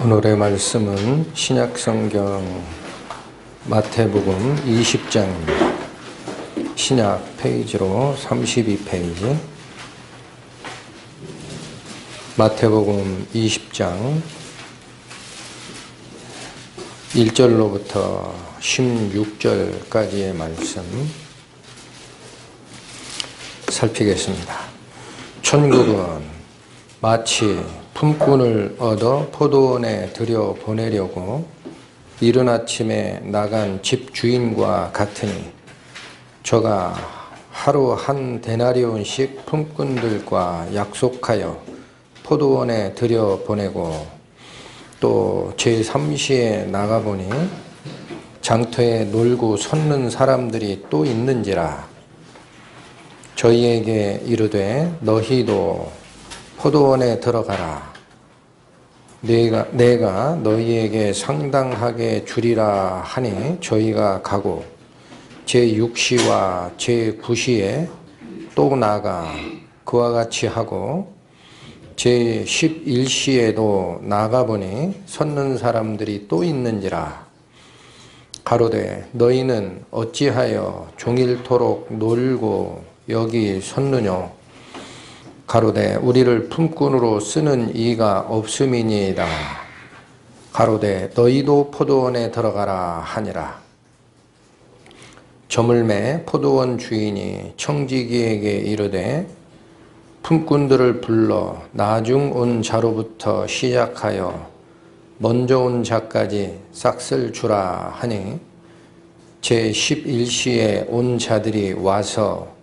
오늘의 말씀은 신약성경 마태복음 20장입니다. 신약 페이지로 32페이지 마태복음 20장 1절로부터 16절까지의 말씀 살피겠습니다. 천국은 마치 품꾼을 얻어 포도원에 들여 보내려고 이른 아침에 나간 집 주인과 같으니 저가 하루 한 데나리온씩 품꾼들과 약속하여 포도원에 들여 보내고 또 제3시에 나가보니 장터에 놀고 섰는 사람들이 또 있는지라. 저희에게 이르되 너희도 포도원에 들어가라. 내가 너희에게 상당하게 주리라 하니 저희가 가고 제6시와 제9시에 또 나가 그와 같이 하고 제11시에도 나가보니 섰는 사람들이 또 있는지라. 가로되 너희는 어찌하여 종일토록 놀고 여기 섰느뇨. 가로되 우리를 품꾼으로 쓰는 이가 없음이니이다. 가로되 너희도 포도원에 들어가라 하니라. 저물매 포도원 주인이 청지기에게 이르되 품꾼들을 불러 나중 온 자로부터 시작하여 먼저 온 자까지 싹쓸 주라 하니 제11시에 온 자들이 와서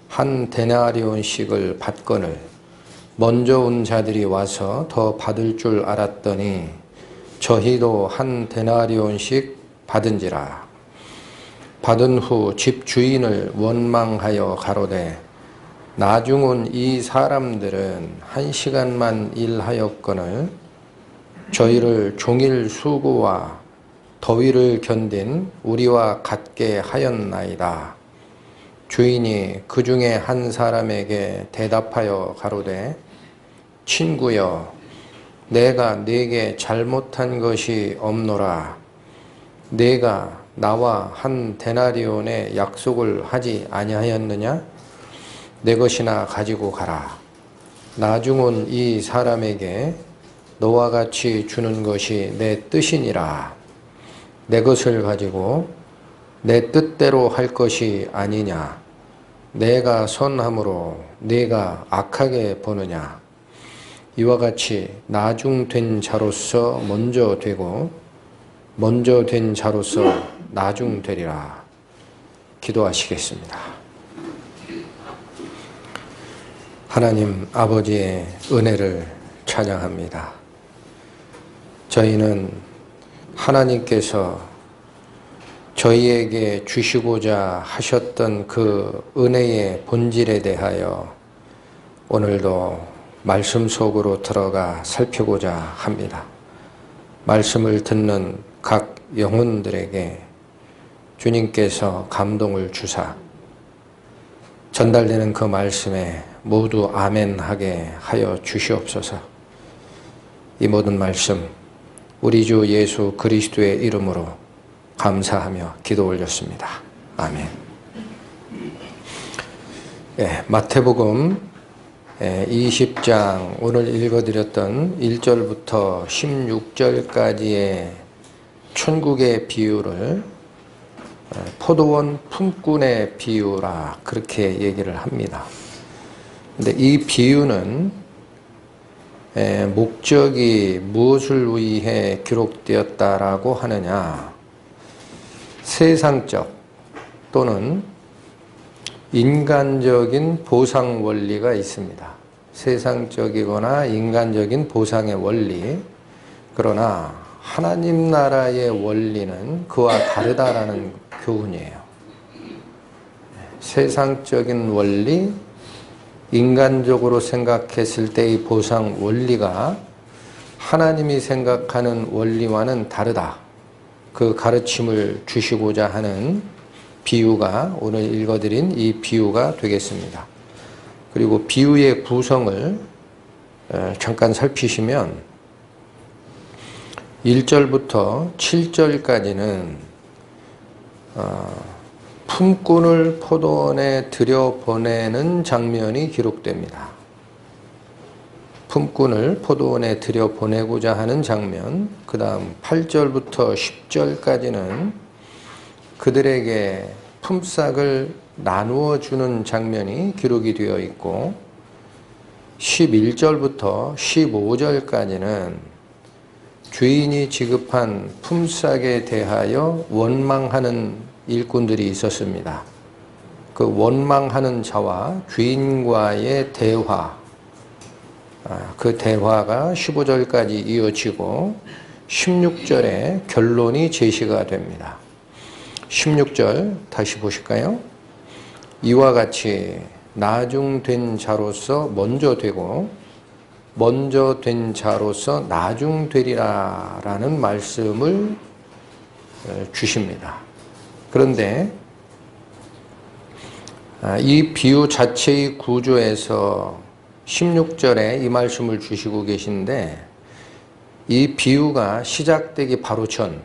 한 데나리온씩을 받거늘 먼저 온 자들이 와서 더 받을 줄 알았더니 저희도 한 데나리온씩 받은지라. 받은 후 집 주인을 원망하여 가로되 나중 온 이 사람들은 1시간만 일하였거늘 저희를 종일 수고와 더위를 견딘 우리와 같게 하였나이다. 주인이 그 중에 한 사람에게 대답하여 가로되 친구여 내가 네게 잘못한 것이 없노라. 네가 나와 한 데나리온의 약속을 하지 아니하였느냐? 내 것이나 가지고 가라. 나중 온 이 사람에게 너와 같이 주는 것이 내 뜻이니라. 내 것을 가지고 내 뜻대로 할 것이 아니냐. 내가 선함으로 네가 악하게 보느냐. 이와 같이 나중된 자로서 먼저 되고 먼저 된 자로서 나중되리라. 기도하시겠습니다. 하나님 아버지의 은혜를 찬양합니다. 저희는 하나님께서 저희에게 주시고자 하셨던 그 은혜의 본질에 대하여 오늘도 말씀 속으로 들어가 살피고자 합니다. 말씀을 듣는 각 영혼들에게 주님께서 감동을 주사 전달되는 그 말씀에 모두 아멘하게 하여 주시옵소서. 이 모든 말씀 우리 주 예수 그리스도의 이름으로 감사하며 기도 올렸습니다. 아멘. 마태복음 20장 오늘 읽어드렸던 1절부터 16절까지의 천국의 비유를 포도원 품꾼의 비유라 그렇게 얘기를 합니다. 근데 이 비유는 목적이 무엇을 위해 기록되었다라고 하느냐? 세상적 또는 인간적인 보상 원리가 있습니다. 세상적이거나 인간적인 보상의 원리. 그러나 하나님 나라의 원리는 그와 다르다라는 교훈이에요. 세상적인 원리, 인간적으로 생각했을 때의 보상 원리가 하나님이 생각하는 원리와는 다르다. 그 가르침을 주시고자 하는 비유가 오늘 읽어드린 이 비유가 되겠습니다. 그리고 비유의 구성을 잠깐 살피시면 1절부터 7절까지는 품꾼을 포도원에 들여보내는 장면이 기록됩니다. 품꾼을 포도원에 들여보내고자 하는 장면, 그 다음 8절부터 10절까지는 그들에게 품삯을 나누어 주는 장면이 기록이 되어 있고, 11절부터 15절까지는 주인이 지급한 품삯에 대하여 원망하는 일꾼들이 있었습니다. 그 원망하는 자와 주인과의 대화, 그 대화가 15절까지 이어지고 16절에 결론이 제시가 됩니다. 16절 다시 보실까요? 이와 같이 나중된 자로서 먼저 되고 먼저 된 자로서 나중되리라 라는 말씀을 주십니다. 그런데 이 비유 자체의 구조에서 16절에 이 말씀을 주시고 계신데, 이 비유가 시작되기 바로 전,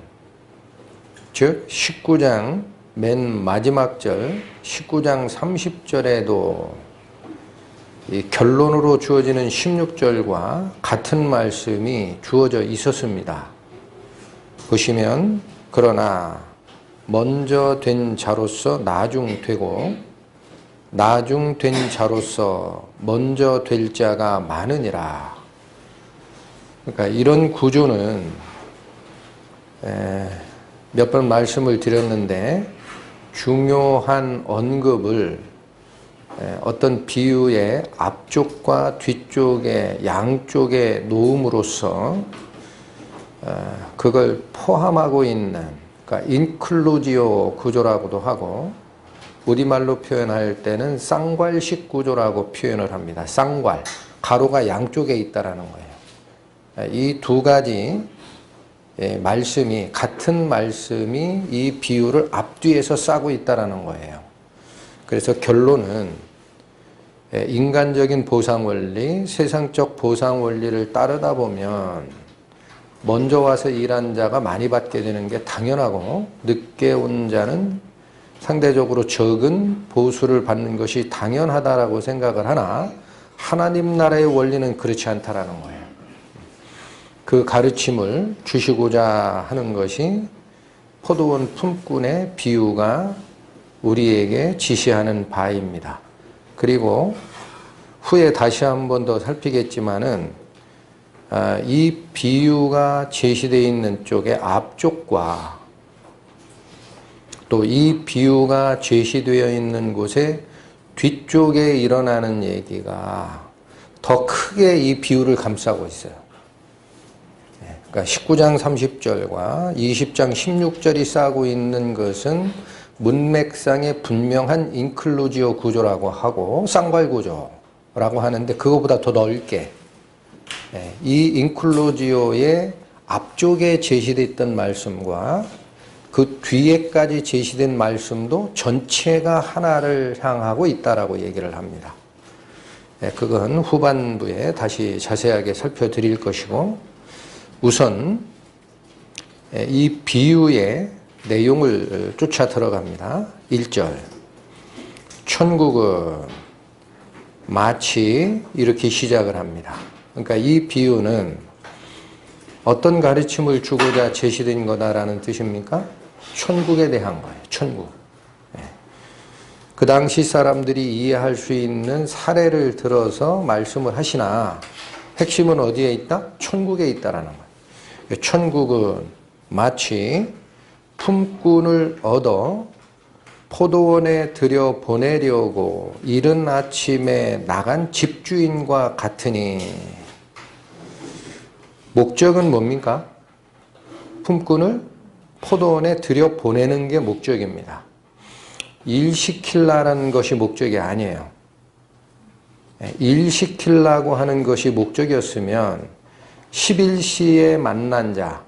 즉 19장 맨 마지막 절 19장 30절에도 이 결론으로 주어지는 16절과 같은 말씀이 주어져 있었습니다. 보시면, 그러나 먼저 된 자로서 나중되고 나중된 자로서 먼저 될 자가 많으니라. 그러니까 이런 구조는 몇 번 말씀을 드렸는데, 중요한 언급을 어떤 비유의 앞쪽과 뒤쪽에 양쪽에 놓음으로써 그걸 포함하고 있는, 그러니까 인클루지오 구조라고도 하고, 우리말로 표현할 때는 쌍괄식 구조라고 표현을 합니다. 쌍괄, 가로가 양쪽에 있다라는 거예요. 이 두 가지 말씀이, 같은 말씀이 이 비유를 앞뒤에서 싸고 있다라는 거예요. 그래서 결론은 인간적인 보상 원리, 세상적 보상 원리를 따르다 보면 먼저 와서 일한 자가 많이 받게 되는 게 당연하고, 늦게 온 자는 상대적으로 적은 보수를 받는 것이 당연하다라고 생각을 하나, 하나님 나라의 원리는 그렇지 않다라는 거예요. 그 가르침을 주시고자 하는 것이 포도원 품꾼의 비유가 우리에게 지시하는 바입니다. 그리고 후에 다시 한 번 더 살피겠지만은, 이 비유가 제시되어 있는 쪽의 앞쪽과 또 이 비유가 제시되어 있는 곳의 뒤쪽에 일어나는 얘기가 더 크게 이 비유를 감싸고 있어요. 그러니까 19장 30절과 20장 16절이 싸고 있는 것은 문맥상의 분명한 인클루지오 구조라고 하고, 쌍괄 구조라고 하는데, 그거보다 더 넓게 이 인클루지오의 앞쪽에 제시됐던 말씀과 그 뒤에까지 제시된 말씀도 전체가 하나를 향하고 있다라고 얘기를 합니다. 그건 후반부에 다시 자세하게 살펴드릴 것이고, 우선 이 비유의 내용을 쫓아 들어갑니다. 1절, 천국은 마치, 이렇게 시작을 합니다. 그러니까 이 비유는 어떤 가르침을 주고자 제시된 거다라는 뜻입니까? 천국에 대한 거예요. 천국. 그 당시 사람들이 이해할 수 있는 사례를 들어서 말씀을 하시나, 핵심은 어디에 있다? 천국에 있다라는 거예요. 천국은 마치 품꾼을 얻어 포도원에 들여보내려고 이른 아침에 나간 집주인과 같으니, 목적은 뭡니까? 품꾼을 포도원에 들여보내는 게 목적입니다. 일시키려는 것이 목적이 아니에요. 일시키려고 하는 것이 목적이었으면 11시에 만난 자,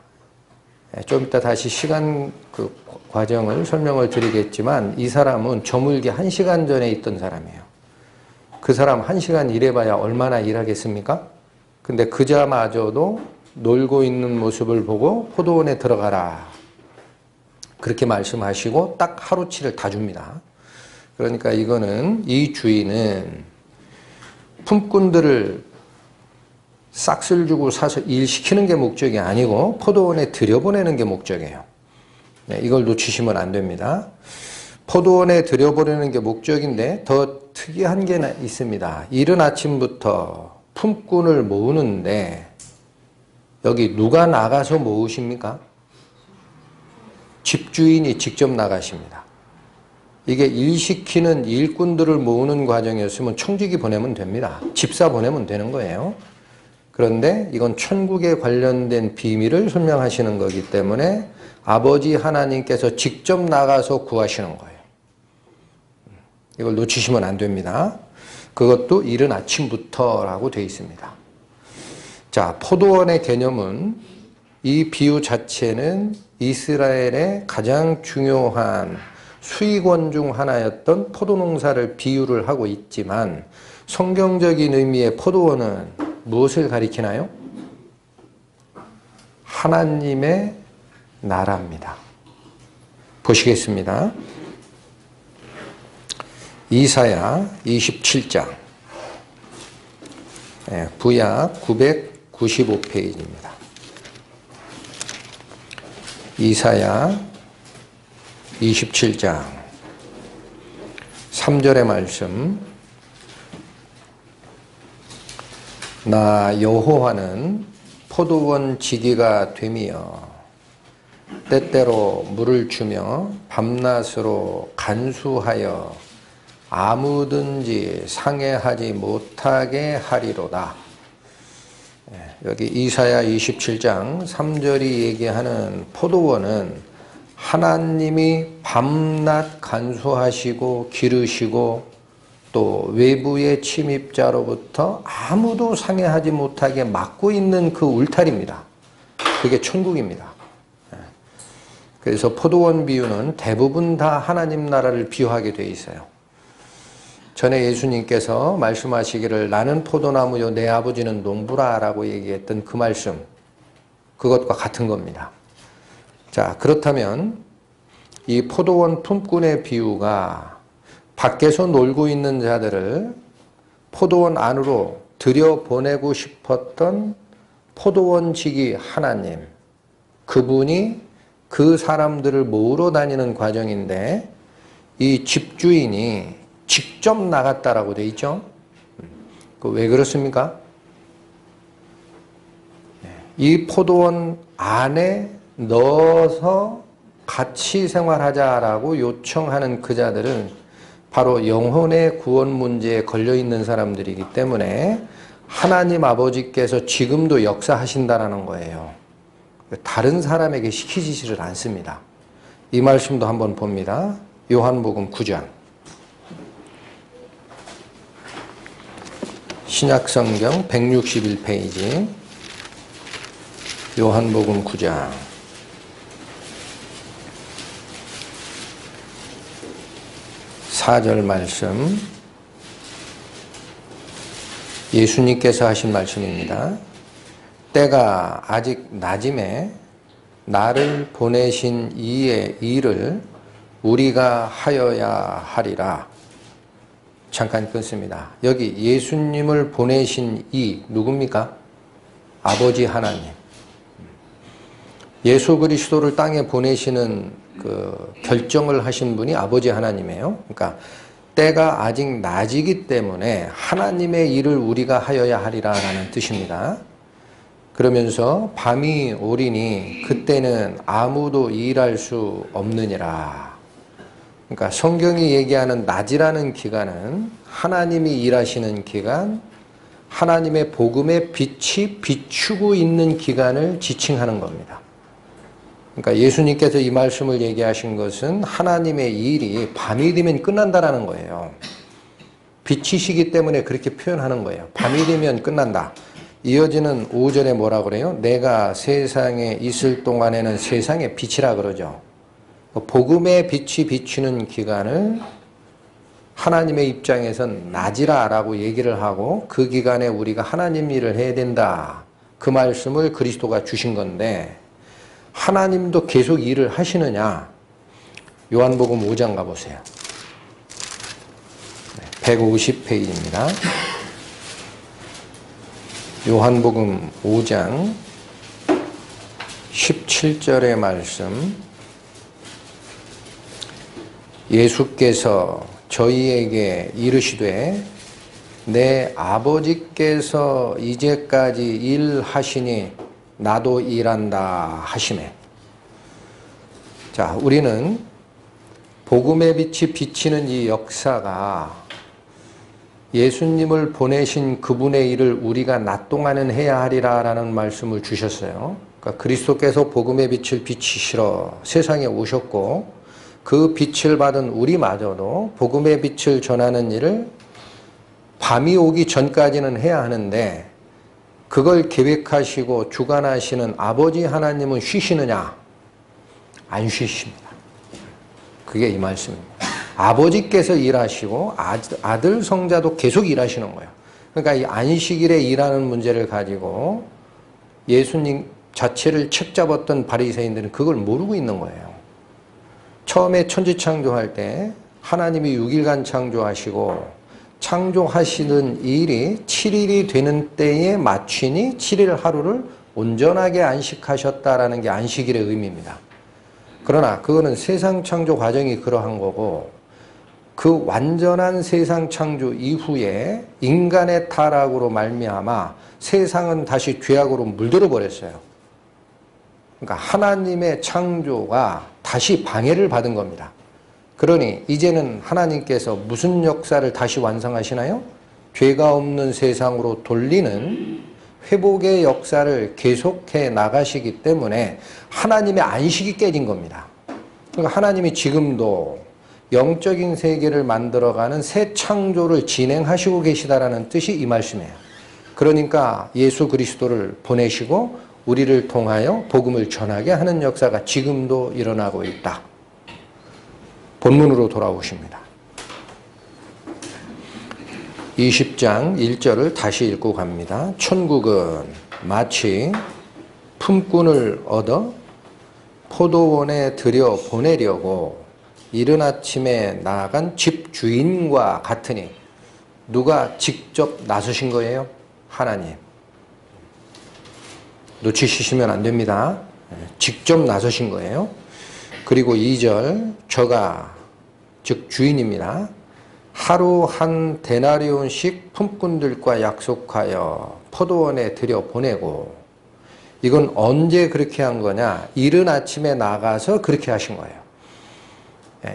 좀 이따 다시 시간 그 과정을 설명을 드리겠지만, 이 사람은 저물기 1시간 전에 있던 사람이에요. 그 사람 1시간 일해봐야 얼마나 일하겠습니까? 근데 그자마저도 놀고 있는 모습을 보고 포도원에 들어가라. 그렇게 말씀하시고 딱 하루치를 다 줍니다. 그러니까 이거는 이 주인은 품꾼들을 싹쓸 주고 사서 일시키는 게 목적이 아니고 포도원에 들여보내는 게 목적이에요. 네, 이걸 놓치시면 안 됩니다. 포도원에 들여보내는 게 목적인데 더 특이한 게 있습니다. 이른 아침부터 품꾼을 모으는데 여기 누가 나가서 모으십니까? 집주인이 직접 나가십니다. 이게 일시키는 일꾼들을 모으는 과정이었으면 청지기 보내면 됩니다. 집사 보내면 되는 거예요. 그런데 이건 천국에 관련된 비밀을 설명하시는 거기 때문에 아버지 하나님께서 직접 나가서 구하시는 거예요. 이걸 놓치시면 안 됩니다. 그것도 이른 아침부터라고 되어 있습니다. 자, 포도원의 개념은 이 비유 자체는 이스라엘의 가장 중요한 수익원 중 하나였던 포도농사를 비유를 하고 있지만 성경적인 의미의 포도원은 무엇을 가리키나요? 하나님의 나라입니다. 보시겠습니다. 이사야 27장 구약 995페이지입니다. 이사야 27장 3절의 말씀. 나 여호와는 포도원 지기가 되며 때때로 물을 주며 밤낮으로 간수하여 아무든지 상해하지 못하게 하리로다. 여기 이사야 27장 3절이 얘기하는 포도원은 하나님이 밤낮 간수하시고 기르시고 또 외부의 침입자로부터 아무도 상해하지 못하게 막고 있는 그 울타리입니다. 그게 천국입니다. 그래서 포도원 비유는 대부분 다 하나님 나라를 비유하게 되어 있어요. 전에 예수님께서 말씀하시기를 나는 포도나무요 내 아버지는 농부라 라고 얘기했던 그 말씀, 그것과 같은 겁니다. 자, 그렇다면 이 포도원 품꾼의 비유가 밖에서 놀고 있는 자들을 포도원 안으로 들여보내고 싶었던 포도원 지기 하나님, 그분이 그 사람들을 모으러 다니는 과정인데 이 집주인이 직접 나갔다라고 돼 있죠. 왜 그렇습니까? 이 포도원 안에 넣어서 같이 생활하자라고 요청하는 그 자들은 바로 영혼의 구원 문제에 걸려있는 사람들이기 때문에 하나님 아버지께서 지금도 역사하신다라는 거예요. 다른 사람에게 시키지를 않습니다. 이 말씀도 한번 봅니다. 요한복음 9장. 신약성경 161페이지. 요한복음 9장. (4절) 말씀. 예수님께서 하신 말씀입니다. 때가 아직 낮임에 나를 보내신 이의 일을 우리가 하여야 하리라. 잠깐 끊습니다. 여기 예수님을 보내신 이 누굽니까? 아버지 하나님. 예수 그리스도를 땅에 보내시는 그 결정을 하신 분이 아버지 하나님이에요. 그러니까 때가 아직 낮이기 때문에 하나님의 일을 우리가 하여야 하리라라는 뜻입니다. 그러면서 밤이 오리니 그때는 아무도 일할 수 없느니라. 그러니까 성경이 얘기하는 낮이라는 기간은 하나님이 일하시는 기간, 하나님의 복음의 빛이 비추고 있는 기간을 지칭하는 겁니다. 그러니까 예수님께서 이 말씀을 얘기하신 것은 하나님의 일이 밤이 되면 끝난다라는 거예요. 빛이시기 때문에 그렇게 표현하는 거예요. 밤이 되면 끝난다. 이어지는 5절에 뭐라 그래요? 내가 세상에 있을 동안에는 세상의 빛이라 그러죠. 복음의 빛이 비추는 기간을 하나님의 입장에선 낮이라 라고 얘기를 하고 그 기간에 우리가 하나님 일을 해야 된다. 그 말씀을 그리스도가 주신 건데 하나님도 계속 일을 하시느냐? 요한복음 5장 가보세요. 150페이지입니다. 요한복음 5장 17절의 말씀. 예수께서 저희에게 이르시되 내 아버지께서 이제까지 일하시니 나도 일한다 하시매. 자, 우리는 복음의 빛이 비치는 이 역사가 예수님을 보내신 그분의 일을 우리가 낮 동안은 해야 하리라 라는 말씀을 주셨어요. 그러니까 그리스도께서 복음의 빛을 비치시러 세상에 오셨고 그 빛을 받은 우리마저도 복음의 빛을 전하는 일을 밤이 오기 전까지는 해야 하는데 그걸 계획하시고 주관하시는 아버지 하나님은 쉬시느냐? 안 쉬십니다. 그게 이 말씀입니다. 아버지께서 일하시고 아들 성자도 계속 일하시는 거예요. 그러니까 이 안식일에 일하는 문제를 가지고 예수님 자체를 책잡았던 바리새인들은 그걸 모르고 있는 거예요. 처음에 천지창조할 때 하나님이 6일간 창조하시고 창조하시는 일이 7일이 되는 때에 맞추니 7일 하루를 온전하게 안식하셨다라는 게 안식일의 의미입니다. 그러나 그거는 세상 창조 과정이 그러한 거고 그 완전한 세상 창조 이후에 인간의 타락으로 말미암아 세상은 다시 죄악으로 물들어 버렸어요. 그러니까 하나님의 창조가 다시 방해를 받은 겁니다. 그러니 이제는 하나님께서 무슨 역사를 다시 완성하시나요? 죄가 없는 세상으로 돌리는 회복의 역사를 계속해 나가시기 때문에 하나님의 안식이 깨진 겁니다. 그러니까 하나님이 지금도 영적인 세계를 만들어가는 새 창조를 진행하시고 계시다라는 뜻이 이 말씀이에요. 그러니까 예수 그리스도를 보내시고 우리를 통하여 복음을 전하게 하는 역사가 지금도 일어나고 있다. 본문으로 돌아오십니다. 20장 1절을 다시 읽고 갑니다. 천국은 마치 품꾼을 얻어 포도원에 들여 보내려고 이른 아침에 나아간 집 주인과 같으니. 누가 직접 나서신 거예요? 하나님. 놓치시면 안 됩니다. 직접 나서신 거예요. 그리고 2절, 저가 즉 주인입니다. 하루 한 데나리온씩 품꾼들과 약속하여 포도원에 들여보내고. 이건 언제 그렇게 한 거냐? 이른 아침에 나가서 그렇게 하신 거예요.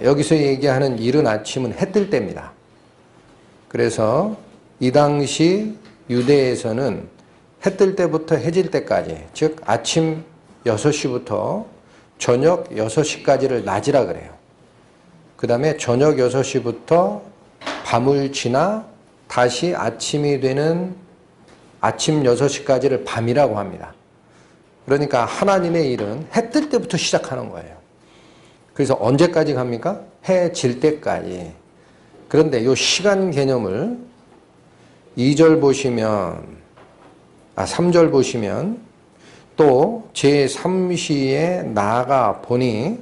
여기서 얘기하는 이른 아침은 해 뜰 때입니다. 그래서 이 당시 유대에서는 해 뜰 때부터 해질 때까지, 즉 아침 6시부터 저녁 6시까지를 낮이라 그래요. 그 다음에 저녁 6시부터 밤을 지나 다시 아침이 되는 아침 6시까지를 밤이라고 합니다. 그러니까 하나님의 일은 해 뜰 때부터 시작하는 거예요. 그래서 언제까지 갑니까? 해 질 때까지. 그런데 이 시간 개념을 2절 보시면 3절 보시면 또 제3시에 나가 보니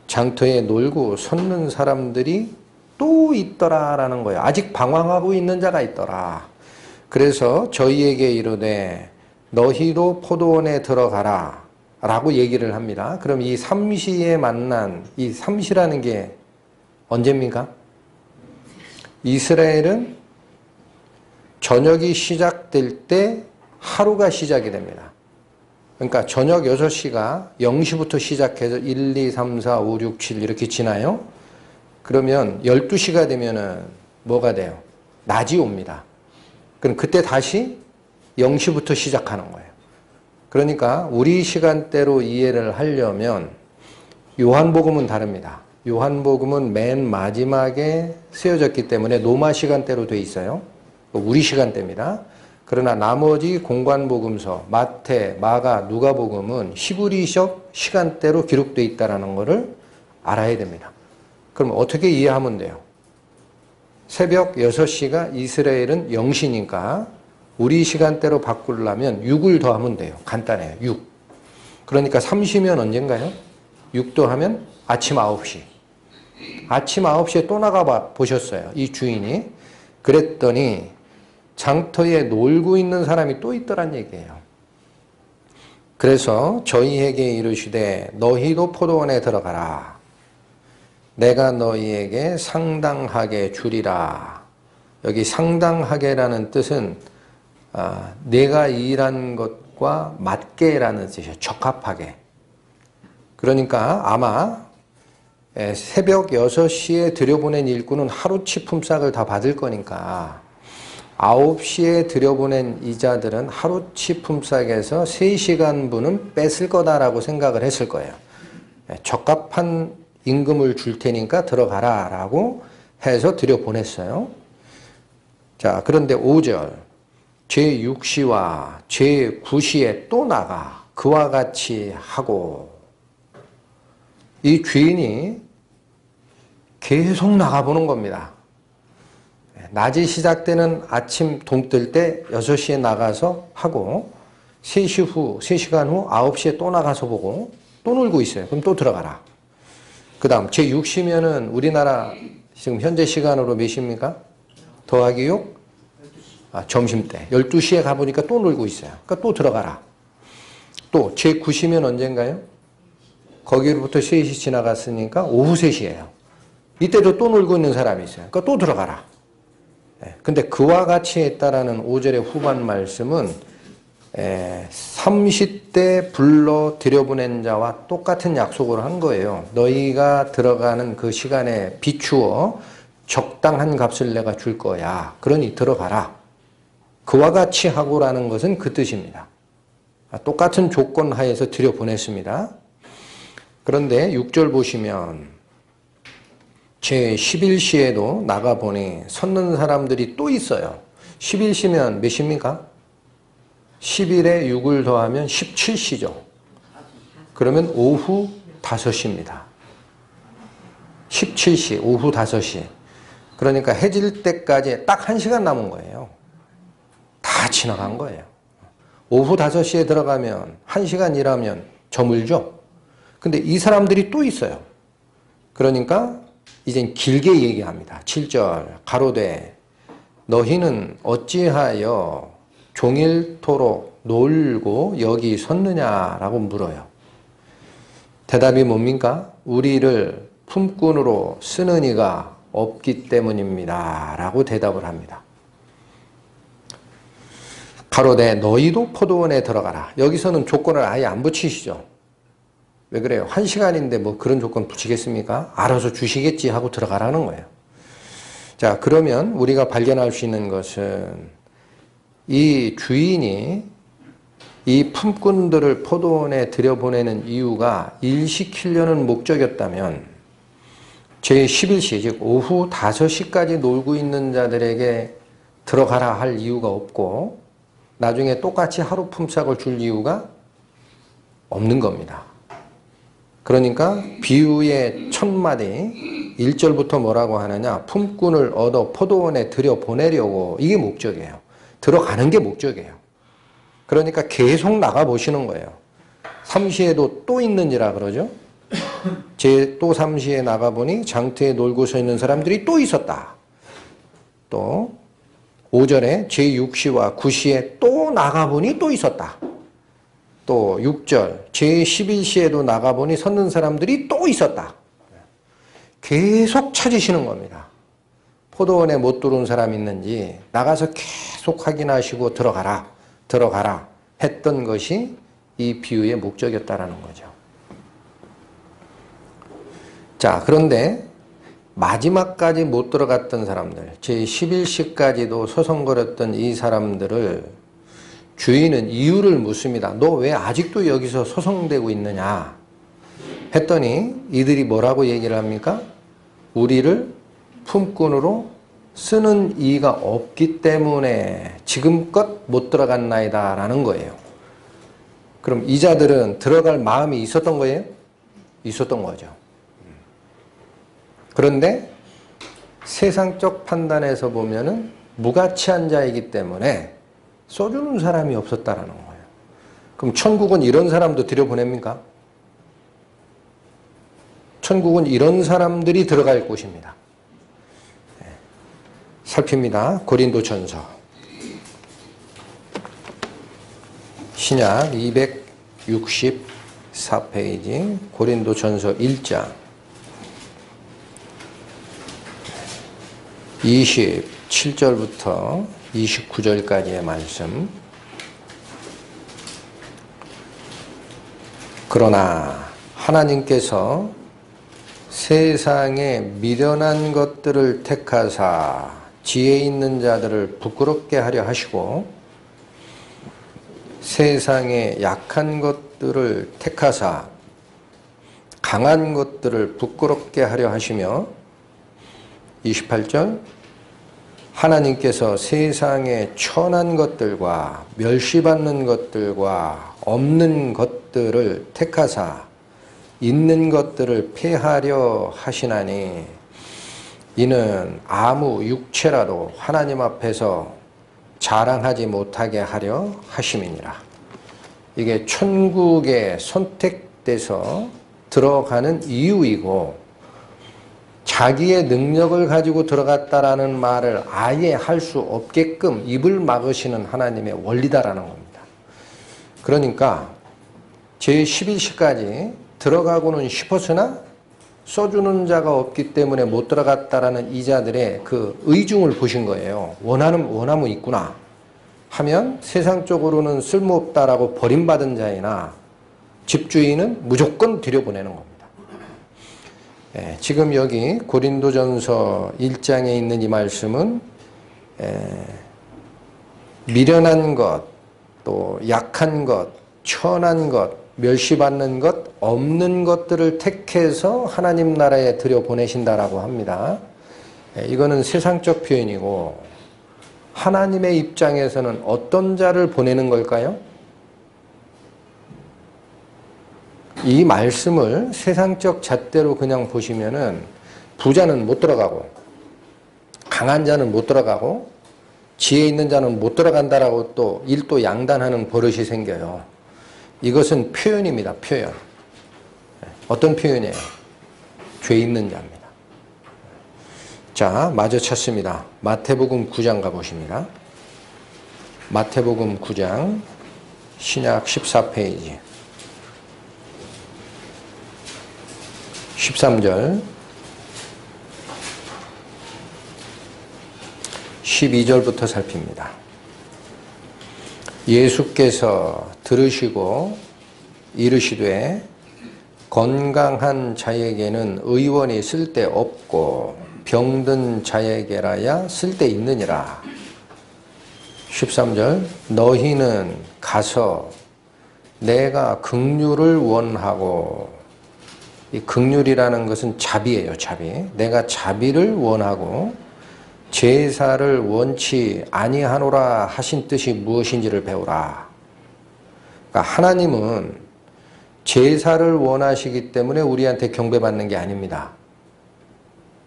장터에 놀고 섰는 사람들이 또 있더라라는 거예요. 아직 방황하고 있는 자가 있더라. 그래서 저희에게 이르되 너희도 포도원에 들어가라 라고 얘기를 합니다. 그럼 이 삼시에 만난 이 삼시라는 게 언제입니까? 이스라엘은 저녁이 시작될 때 하루가 시작이 됩니다. 그러니까 저녁 6시가 0시부터 시작해서 1, 2, 3, 4, 5, 6, 7 이렇게 지나요. 그러면 12시가 되면은 뭐가 돼요? 낮이 옵니다. 그럼 그때 다시 0시부터 시작하는 거예요. 그러니까 우리 시간대로 이해를 하려면 요한복음은 다릅니다. 요한복음은 맨 마지막에 쓰여졌기 때문에 노마 시간대로 돼 있어요. 우리 시간대입니다. 그러나 나머지 공관복음서, 마태, 마가, 누가복음은 히브리적 시간대로 기록되어 있다는 것을 알아야 됩니다. 그럼 어떻게 이해하면 돼요? 새벽 6시가 이스라엘은 0시니까 우리 시간대로 바꾸려면 6을 더하면 돼요. 간단해요. 6. 그러니까 3시면 언젠가요? 6 더하면 아침 9시. 아침 9시에 또 나가 보셨어요. 이 주인이. 그랬더니 장터에 놀고 있는 사람이 또 있더란 얘기예요. 그래서 저희에게 이르시되 너희도 포도원에 들어가라. 내가 너희에게 상당하게 주리라. 여기 상당하게라는 뜻은 내가 일한 것과 맞게라는 뜻이에요. 적합하게. 그러니까 아마 새벽 6시에 들여보낸 일꾼은 하루치 품삯을 다 받을 거니까 9시에 들여보낸 이자들은 하루치 품삯에서 3시간 분은 뺐을 거다라고 생각을 했을 거예요. 적합한 임금을 줄 테니까 들어가라 라고 해서 들여보냈어요. 자, 그런데 5절 제6시와 제9시에 또 나가 그와 같이 하고, 이 주인이 계속 나가보는 겁니다. 낮이 시작되는 아침 동뜰 때 6시에 나가서 하고 3시간 후 9시에 또 나가서 보고 또 놀고 있어요. 그럼 또 들어가라. 그 다음 제6시면은 우리나라 지금 현재 시간으로 몇 시입니까? 더하기 6? 점심때 12시에 가보니까 또 놀고 있어요. 그러니까 또 들어가라. 또 제9시면 언젠가요? 거기로부터 3시 지나갔으니까 오후 3시예요. 이때도 또 놀고 있는 사람이 있어요. 그러니까 또 들어가라. 근데 그와 같이 했다라는 5절의 후반 말씀은 30대 불러 들여보낸 자와 똑같은 약속을 한 거예요. 너희가 들어가는 그 시간에 비추어 적당한 값을 내가 줄 거야. 그러니 들어가라. 그와 같이 하고라는 것은 그 뜻입니다. 똑같은 조건 하에서 들여보냈습니다. 그런데 6절 보시면 제11시에도 나가보니 섰는 사람들이 또 있어요. 11시면 몇 시입니까? 11에 6을 더하면 17시죠. 그러면 오후 5시입니다. 17시, 오후 5시. 그러니까 해질 때까지 딱 1시간 남은 거예요. 다 지나간 거예요. 오후 5시에 들어가면 1시간 일하면 저물죠. 근데 이 사람들이 또 있어요. 그러니까 이젠 길게 얘기합니다. 7절 가로되 너희는 어찌하여 종일토록 놀고 여기 섰느냐라고 물어요. 대답이 뭡니까? 우리를 품꾼으로 쓰는 이가 없기 때문입니다 라고 대답을 합니다. 가로되 너희도 포도원에 들어가라. 여기서는 조건을 아예 안 붙이시죠. 왜 그래요? 1시간인데 뭐 그런 조건 붙이겠습니까? 알아서 주시겠지 하고 들어가라는 거예요. 자, 그러면 우리가 발견할 수 있는 것은 이 주인이 이 품꾼들을 포도원에 들여보내는 이유가 일시키려는 목적이었다면 제11시, 즉 오후 5시까지 놀고 있는 자들에게 들어가라 할 이유가 없고 나중에 똑같이 하루 품삯을 줄 이유가 없는 겁니다. 그러니까 비유의 첫 마디 1절부터 뭐라고 하느냐, 품꾼을 얻어 포도원에 들여보내려고, 이게 목적이에요. 들어가는 게 목적이에요. 그러니까 계속 나가보시는 거예요. 3시에도 또 있는지라 그러죠. 또 3시에 나가보니 장터에 놀고 서 있는 사람들이 또 있었다. 또 5절에 제6시와 9시에 또 나가보니 또 있었다. 또 6절 제11시에도 나가보니 섰는 사람들이 또 있었다. 계속 찾으시는 겁니다. 포도원에 못 들어온 사람 있는지 나가서 계속 확인하시고 들어가라 했던 것이 이 비유의 목적이었다라는 거죠. 자, 그런데 마지막까지 못 들어갔던 사람들, 제11시까지도 서성거렸던 이 사람들을 주인은 이유를 묻습니다. 너 왜 아직도 여기서 소송되고 있느냐 했더니 이들이 뭐라고 얘기를 합니까? 우리를 품꾼으로 쓰는 이가 없기 때문에 지금껏 못 들어갔나이다 라는 거예요. 그럼 이자들은 들어갈 마음이 있었던 거예요? 있었던 거죠. 그런데 세상적 판단에서 보면은 무가치한 자이기 때문에 써주는 사람이 없었다라는 거예요. 그럼 천국은 이런 사람도 들여보냅니까? 천국은 이런 사람들이 들어갈 곳입니다. 살핍니다. 고린도전서 신약 264페이지 고린도전서 1장 27절부터 29절까지의 말씀. 그러나 하나님께서 세상에 미련한 것들을 택하사 지혜 있는 자들을 부끄럽게 하려 하시고 세상에 약한 것들을 택하사 강한 것들을 부끄럽게 하려 하시며 28절 하나님께서 세상에 천한 것들과 멸시받는 것들과 없는 것들을 택하사 있는 것들을 폐하려 하시나니 이는 아무 육체라도 하나님 앞에서 자랑하지 못하게 하려 하심이니라. 이게 천국에 선택돼서 들어가는 이유이고 자기의 능력을 가지고 들어갔다라는 말을 아예 할 수 없게끔 입을 막으시는 하나님의 원리다라는 겁니다. 그러니까 제11시까지 들어가고는 싶었으나 써주는 자가 없기 때문에 못 들어갔다라는 이자들의 그 의중을 보신 거예요. 원하면 있구나 하면 세상적으로는 쓸모없다라고 버림받은 자이나 집주인은 무조건 들여보내는 겁니다. 지금 여기 고린도전서 1장에 있는 이 말씀은 미련한 것, 또 약한 것, 천한 것, 멸시받는 것, 없는 것들을 택해서 하나님 나라에 들여보내신다라고 합니다. 이거는 세상적 표현이고 하나님의 입장에서는 어떤 자를 보내는 걸까요? 이 말씀을 세상적 잣대로 그냥 보시면은 부자는 못 들어가고 강한 자는 못 들어가고 지혜 있는 자는 못 들어간다라고 또 일도 양단하는 버릇이 생겨요. 이것은 표현입니다. 표현. 어떤 표현이에요? 죄 있는 자입니다. 자, 마저 찾습니다. 마태복음 9장 가보십니다. 마태복음 9장 신약 14페이지 13절 12절부터 살핍니다. 예수께서 들으시고 이르시되 건강한 자에게는 의원이 쓸데없고 병든 자에게라야 쓸데있느니라. 13절 너희는 가서 내가 긍휼을 원하고, 이 긍휼이라는 것은 자비예요. 자비. 내가 자비를 원하고 제사를 원치 아니하노라 하신 뜻이 무엇인지를 배우라. 그러니까 하나님은 제사를 원하시기 때문에 우리한테 경배받는 게 아닙니다.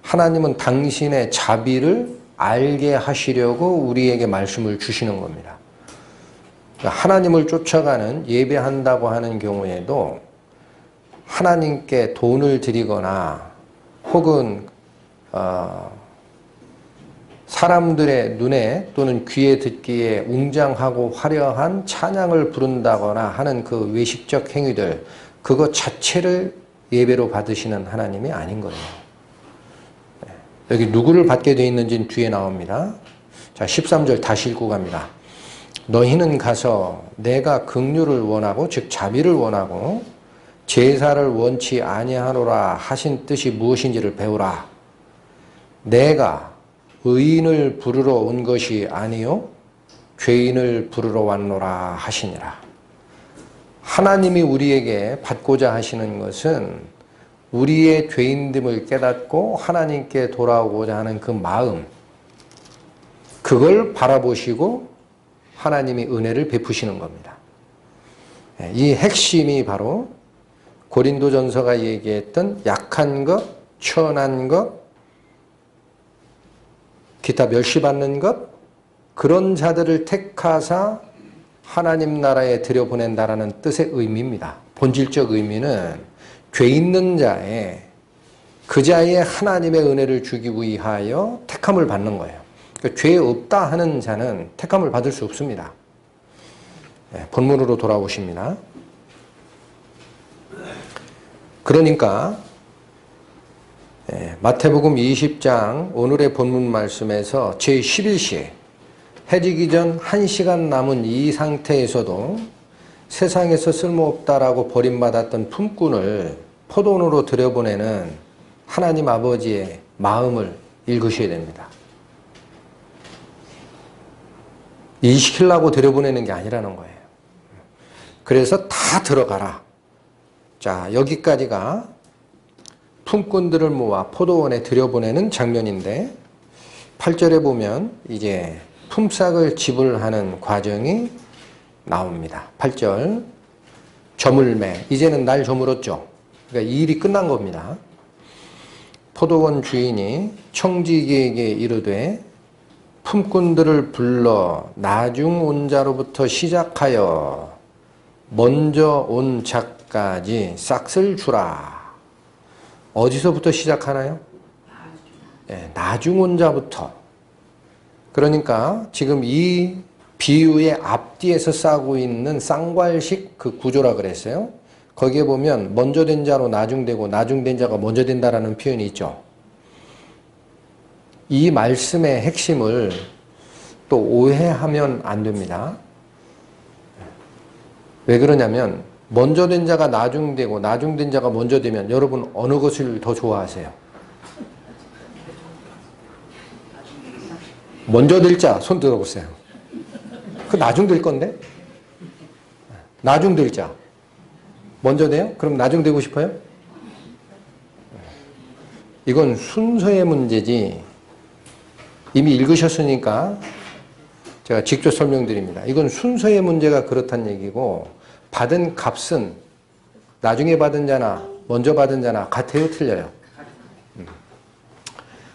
하나님은 당신의 자비를 알게 하시려고 우리에게 말씀을 주시는 겁니다. 그러니까 하나님을 쫓아가는 예배한다고 하는 경우에도 하나님께 돈을 드리거나 혹은 사람들의 눈에 또는 귀에 듣기에 웅장하고 화려한 찬양을 부른다거나 하는 그 외식적 행위들, 그것 자체를 예배로 받으시는 하나님이 아닌 거예요. 여기 누구를 받게 되어 있는지는 뒤에 나옵니다. 자, 13절 다시 읽고 갑니다. 너희는 가서 내가 긍휼을 원하고 즉 자비를 원하고 제사를 원치 아니하노라 하신 뜻이 무엇인지를 배우라. 내가 의인을 부르러 온 것이 아니요 죄인을 부르러 왔노라 하시니라. 하나님이 우리에게 받고자 하시는 것은 우리의 죄인됨을 깨닫고 하나님께 돌아오고자 하는 그 마음, 그걸 바라보시고 하나님이 은혜를 베푸시는 겁니다. 이 핵심이 바로 고린도전서가 얘기했던 약한 것, 천한 것, 기타 멸시받는 것, 그런 자들을 택하사 하나님 나라에 들여보낸다라는 뜻의 의미입니다. 본질적 의미는 죄 있는 자에 그 자의 하나님의 은혜를 주기 위하여 택함을 받는 거예요. 그러니까 죄 없다 하는 자는 택함을 받을 수 없습니다. 본문으로 돌아오십니다. 그러니까 마태복음 20장 오늘의 본문 말씀에서 제11시에 해지기 전 1시간 남은 이 상태에서도 세상에서 쓸모없다라고 버림받았던 품꾼을 포도원으로 들여보내는 하나님 아버지의 마음을 읽으셔야 됩니다. 일 시키려고 들여보내는 게 아니라는 거예요. 그래서 다 들어가라. 자, 여기까지가 품꾼들을 모아 포도원에 들여보내는 장면인데 8절에 보면 이제 품삯을 지불하는 과정이 나옵니다. 8절 저물매, 이제는 날 저물었죠. 그러니까 이 일이 끝난 겁니다. 포도원 주인이 청지기에게 이르되 품꾼들을 불러 나중 온 자로부터 시작하여 먼저 온 자까지 싹을 주라. 어디서부터 시작하나요? 나중 온 자부터. 그러니까 지금 이 비유의 앞뒤에서 싸고 있는 쌍괄식 그 구조라 그랬어요. 거기에 보면 먼저 된 자로 나중되고 나중된 자가 먼저 된다라는 표현이 있죠. 이 말씀의 핵심을 또 오해하면 안 됩니다. 왜 그러냐면 먼저 된 자가 나중되고 나중된 자가 먼저 되면 여러분 어느 것을 더 좋아하세요? 먼저 될 자 손 들어보세요. 그 나중 될 건데? 나중 될 자 먼저 돼요? 그럼 나중 되고 싶어요? 이건 순서의 문제지. 이미 읽으셨으니까 제가 직접 설명드립니다. 이건 순서의 문제가 그렇다는 얘기고 받은 값은 나중에 받은 자나 먼저 받은 자나 같아요? 틀려요?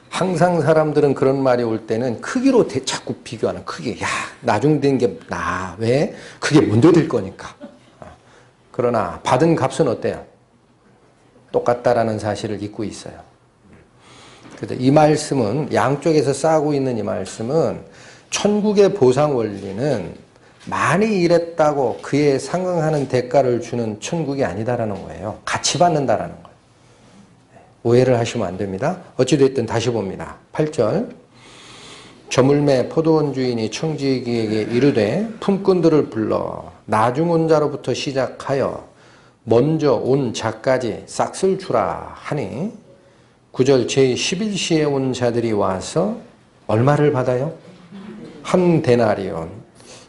항상 사람들은 그런 말이 올 때는 크기로 자꾸 비교하는 크기. 야, 나중 된 게 나. 왜? 그게 먼저 될 거니까. 그러나 받은 값은 어때요? 똑같다라는 사실을 잊고 있어요. 그래서 이 말씀은 양쪽에서 싸우고 있는 이 말씀은 천국의 보상 원리는 많이 일했다고 그에 상응하는 대가를 주는 천국이 아니다라는 거예요. 같이 받는다라는 거예요. 오해를 하시면 안 됩니다. 어찌됐든 다시 봅니다. 8절 저물매 포도원 주인이 청지기에게 이르되 품꾼들을 불러 나중 온 자로부터 시작하여 먼저 온 자까지 싹을 주라 하니 9절 제11시에 온 자들이 와서 얼마를 받아요? 한 데나리온.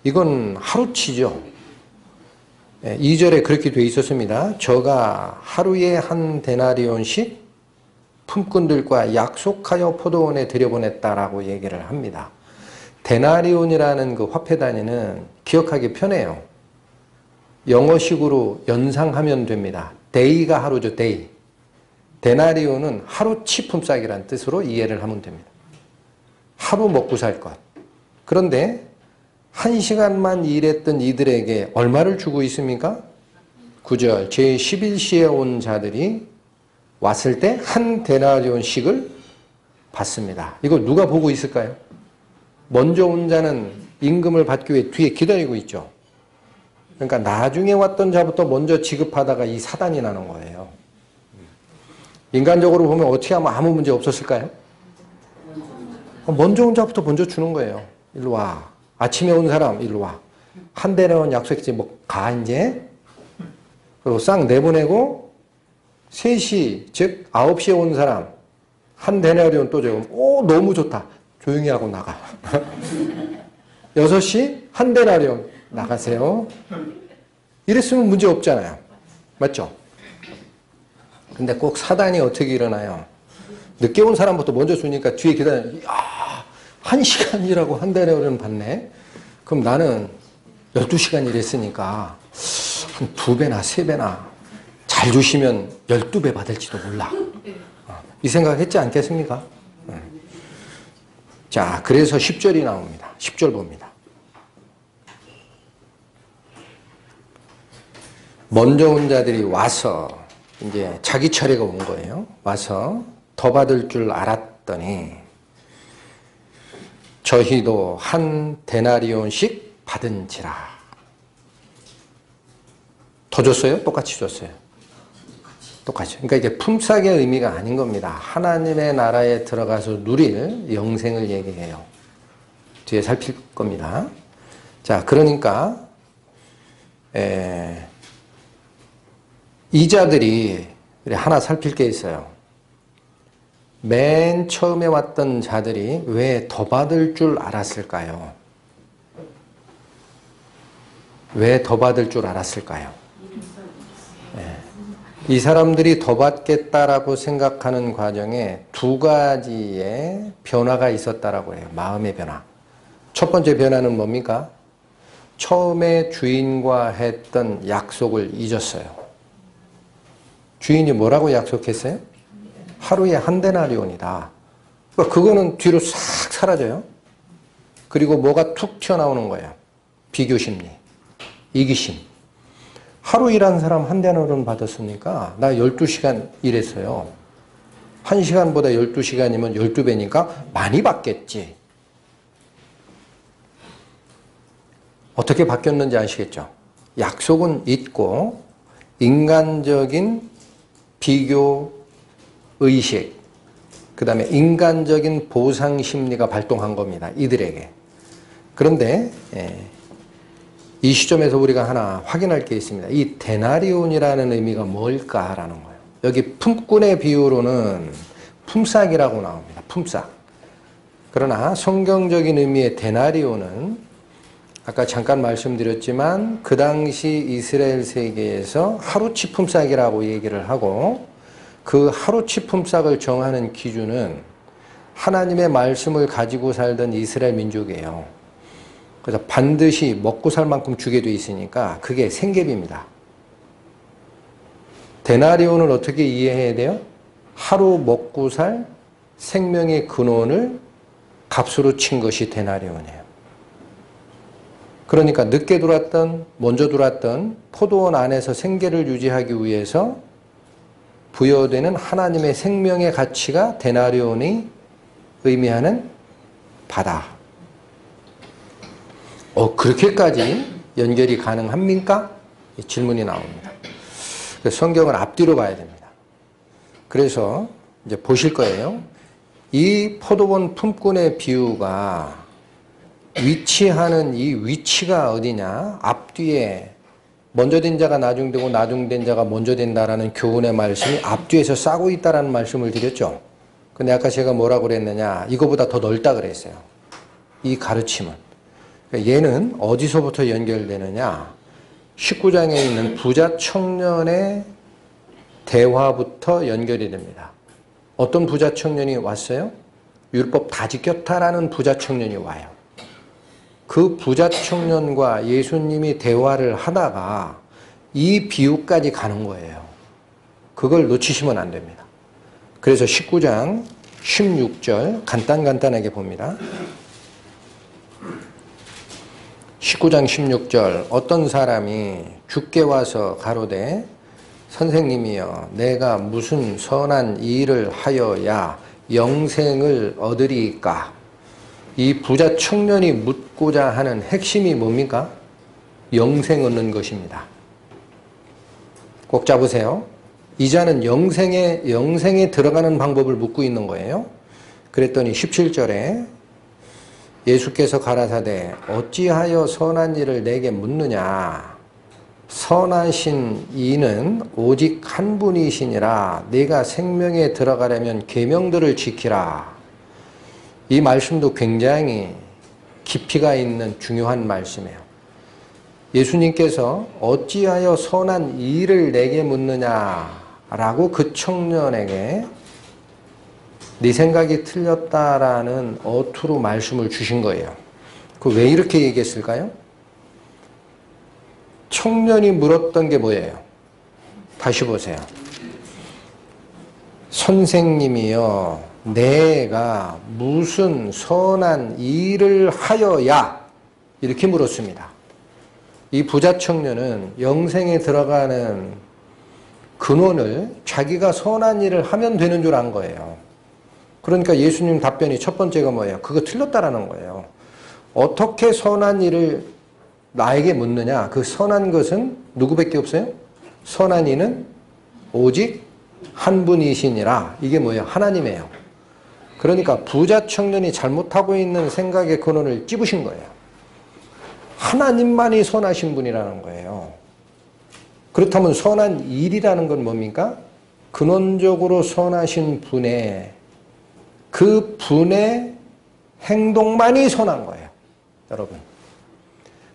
이건 하루치죠. 2절에 그렇게 돼 있었습니다. 저가 하루에 한 데나리온씩 품꾼들과 약속하여 포도원에 들여보냈다라고 얘기를 합니다. 데나리온이라는 그 화폐 단위는 기억하기 편해요. 영어식으로 연상하면 됩니다. 데이가 하루죠, 데이. 데나리온은 하루치 품삯이라는 뜻으로 이해를 하면 됩니다. 하루 먹고 살 것. 그런데 1시간만 일했던 이들에게 얼마를 주고 있습니까? 9절 제11시에 온 자들이 왔을 때 한 데나리온씩을 받습니다. 이거 누가 보고 있을까요? 먼저 온 자는 임금을 받기 위해 뒤에 기다리고 있죠. 그러니까 나중에 왔던 자부터 먼저 지급하다가 이 사단이 나는 거예요. 인간적으로 보면 어떻게 하면 아무 문제 없었을까요? 먼저 온 자부터 먼저 주는 거예요. 일로 와. 아침에 온 사람 일로 와. 한 데나리온 약속했지 뭐 가 이제. 그리고 싹 내보내고 3시 즉 9시에 온 사람 한 데나리온 또 적으면 오 너무 좋다. 조용히 하고 나가. 6시 한 데나리온 나가세요. 이랬으면 문제 없잖아요. 맞죠? 근데 꼭 사단이 어떻게 일어나요? 늦게 온 사람부터 먼저 주니까 뒤에 기다려. 야, 1시간 일하고 한 데나리온 받네. 그럼 나는 12시간 일했으니까 한 2배나 3배나 잘 주시면 12배 받을지도 몰라. 이 생각 했지 않겠습니까? 자, 그래서 10절이 나옵니다. 10절 봅니다. 먼저 온 자들이 와서 이제 자기 차례가 온 거예요. 와서 더 받을 줄 알았더니 저희도 한 데나리온씩 받은지라. 더 줬어요? 똑같이 줬어요? 똑같이. 그러니까 이게 품삯의 의미가 아닌 겁니다. 하나님의 나라에 들어가서 누릴 영생을 얘기해요. 뒤에 살필 겁니다. 자, 그러니까 이자들이 하나 살필 게 있어요. 맨 처음에 왔던 자들이 왜 더 받을 줄 알았을까요? 왜 더 받을 줄 알았을까요? 이 사람들이 더 받겠다라고 생각하는 과정에 두 가지의 변화가 있었다라고 해요. 마음의 변화. 첫 번째 변화는 뭡니까? 처음에 주인과 했던 약속을 잊었어요. 주인이 뭐라고 약속했어요? 하루에 한 데나리온이다. 그거는 뒤로 싹 사라져요. 그리고 뭐가 툭 튀어나오는 거예요. 비교심리, 이기심. 하루 일한 사람 한 데나리온 받았으니까 나 12시간 일했어요. 1시간보다 12시간이면 12배니까 많이 받겠지. 어떻게 바뀌었는지 아시겠죠? 약속은 잊고 인간적인 비교 의식, 그 다음에 인간적인 보상 심리가 발동한 겁니다. 이들에게. 그런데 이 시점에서 우리가 하나 확인할 게 있습니다. 이 데나리온이라는 의미가 뭘까라는 거예요. 여기 품꾼의 비유로는 품삯이라고 나옵니다. 품삯. 그러나 성경적인 의미의 데나리온은 아까 잠깐 말씀드렸지만 그 당시 이스라엘 세계에서 하루치 품삯이라고 얘기를 하고 그 하루치 품삯을 정하는 기준은 하나님의 말씀을 가지고 살던 이스라엘 민족이에요. 그래서 반드시 먹고 살 만큼 주게 돼 있으니까 그게 생계비입니다. 데나리온을 어떻게 이해해야 돼요? 하루 먹고 살 생명의 근원을 값으로 친 것이 데나리온이에요. 그러니까 늦게 들어왔던, 먼저 들어왔던 포도원 안에서 생계를 유지하기 위해서 부여되는 하나님의 생명의 가치가 데나리온이 의미하는 바다. 그렇게까지 연결이 가능합니까? 질문이 나옵니다. 성경을 앞뒤로 봐야 됩니다. 그래서 이제 보실 거예요. 이 포도원 품꾼의 비유가 위치하는 이 위치가 어디냐? 앞뒤에 먼저 된 자가 나중되고 나중된 자가 먼저 된다라는 교훈의 말씀이 앞뒤에서 싸고 있다라는 말씀을 드렸죠. 근데 아까 제가 뭐라고 그랬느냐? 이거보다 더 넓다 그랬어요. 이 가르침은. 얘는 어디서부터 연결되느냐? 19장에 있는 부자 청년의 대화부터 연결이 됩니다. 어떤 부자 청년이 왔어요? 율법 다 지켰다라는 부자 청년이 와요. 그 부자 청년과 예수님이 대화를 하다가 이 비유까지 가는 거예요. 그걸 놓치시면 안 됩니다. 그래서 19장 16절 간단하게 봅니다. 19장 16절 어떤 사람이 주께 와서 가로되 선생님이여 내가 무슨 선한 일을 하여야 영생을 얻으리까? 이 부자 청년이 묻고자 하는 핵심이 뭡니까? 영생 얻는 것입니다. 꼭 잡으세요. 이 자는 영생에 들어가는 방법을 묻고 있는 거예요. 그랬더니 17절에 예수께서 가라사대 어찌하여 선한 일을 내게 묻느냐? 선하신 이는 오직 한 분이시니라. 네가 생명에 들어가려면 계명들을 지키라. 이 말씀도 굉장히 깊이가 있는 중요한 말씀이에요. 예수님께서 어찌하여 선한 일을 내게 묻느냐라고 그 청년에게 네 생각이 틀렸다라는 어투로 말씀을 주신 거예요. 그 왜 이렇게 얘기했을까요? 청년이 물었던 게 뭐예요? 다시 보세요. 선생님이여 내가 무슨 선한 일을 하여야? 이렇게 물었습니다. 이 부자 청년은 영생에 들어가는 근원을 자기가 선한 일을 하면 되는 줄 안 거예요. 그러니까 예수님 답변이 첫 번째가 뭐예요? 그거 틀렸다라는 거예요. 어떻게 선한 일을 나에게 묻느냐? 그 선한 것은 누구밖에 없어요? 선한 이는 오직 한 분이시니라. 이게 뭐예요? 하나님이에요. 그러니까 부자 청년이 잘못하고 있는 생각의 근원을 찝으신 거예요. 하나님만이 선하신 분이라는 거예요. 그렇다면 선한 일이라는 건 뭡니까? 근원적으로 선하신 분의 그 분의 행동만이 선한 거예요. 여러분,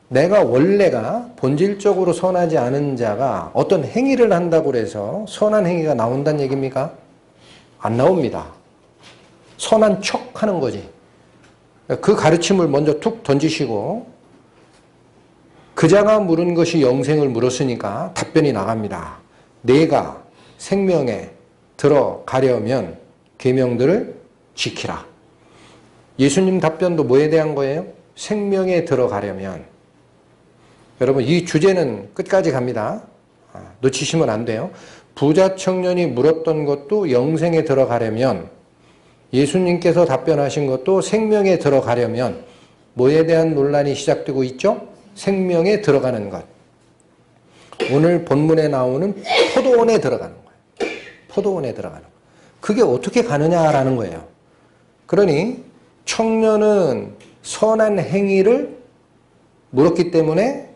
내가 원래가 본질적으로 선하지 않은 자가 어떤 행위를 한다고 해서 선한 행위가 나온다는 얘기입니까? 안 나옵니다. 선한 척 하는 거지. 그 가르침을 먼저 툭 던지시고 그 자가 물은 것이 영생을 물었으니까 답변이 나갑니다. 내가 생명에 들어가려면 계명들을 지키라. 예수님 답변도 뭐에 대한 거예요? 생명에 들어가려면. 여러분, 이 주제는 끝까지 갑니다. 놓치시면 안 돼요. 부자 청년이 물었던 것도 영생에 들어가려면, 예수님께서 답변하신 것도 생명에 들어가려면 뭐에 대한 논란이 시작되고 있죠? 생명에 들어가는 것. 오늘 본문에 나오는 포도원에 들어가는 거예요. 포도원에 들어가는 것. 그게 어떻게 가느냐라는 거예요. 그러니 청년은 선한 행위를 물었기 때문에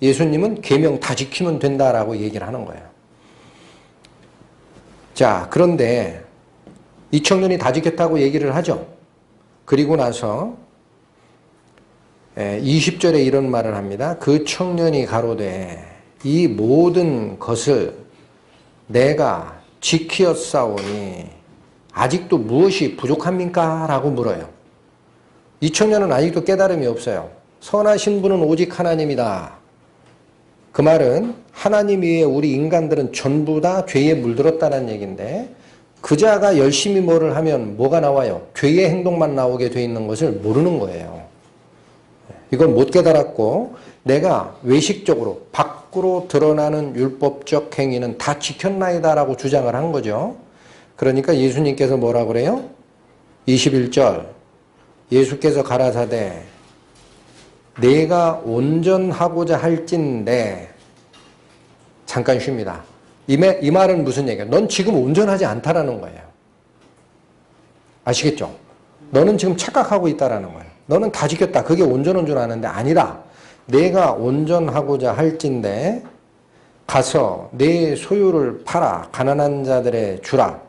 예수님은 계명 다 지키면 된다라고 얘기를 하는 거예요. 자, 그런데 이 청년이 다 지켰다고 얘기를 하죠. 그리고 나서 20절에 이런 말을 합니다. 그 청년이 가로되 이 모든 것을 내가 지키었사오니 아직도 무엇이 부족합니까? 라고 물어요. 이 청년은 아직도 깨달음이 없어요. 선하신 분은 오직 하나님이다. 그 말은 하나님 위에 우리 인간들은 전부 다 죄에 물들었다는 얘기인데 그 자가 열심히 뭐를 하면 뭐가 나와요? 죄의 행동만 나오게 돼 있는 것을 모르는 거예요. 이걸 못 깨달았고 내가 외식적으로 밖으로 드러나는 율법적 행위는 다 지켰나이다 라고 주장을 한 거죠. 그러니까 예수님께서 뭐라 그래요? 21절 예수께서 가라사대 내가 온전하고자 할진대 잠깐 쉽니다. 이 말은 무슨 얘기야? 넌 지금 온전하지 않다라는 거예요. 아시겠죠? 너는 지금 착각하고 있다라는 거예요. 너는 다 지켰다. 그게 온전한 줄 아는데 아니라 내가 온전하고자 할진대 가서 내 소유를 팔아 가난한 자들에 주라.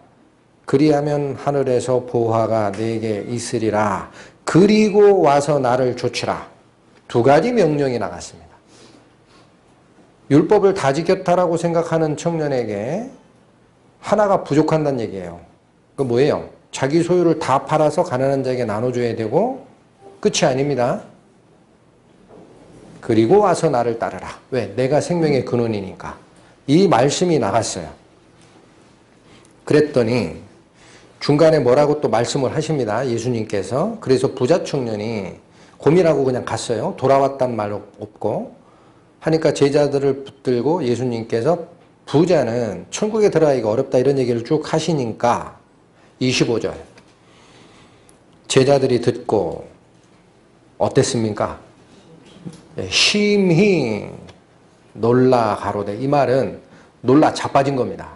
그리하면 하늘에서 보화가 내게 있으리라. 그리고 와서 나를 좇으라. 두 가지 명령이 나갔습니다. 율법을 다 지켰다라고 생각하는 청년에게 하나가 부족한다는 얘기예요. 그 뭐예요? 자기 소유를 다 팔아서 가난한 자에게 나눠줘야 되고 끝이 아닙니다. 그리고 와서 나를 따르라. 왜? 내가 생명의 근원이니까. 이 말씀이 나갔어요. 그랬더니 중간에 뭐라고 또 말씀을 하십니다. 예수님께서. 그래서 부자 청년이 고민하고 그냥 갔어요. 돌아왔단 말 없고. 하니까 제자들을 붙들고 예수님께서 부자는 천국에 들어가기가 어렵다 이런 얘기를 쭉 하시니까 25절 제자들이 듣고 어땠습니까? 심히 놀라 가로되. 이 말은 놀라 자빠진 겁니다.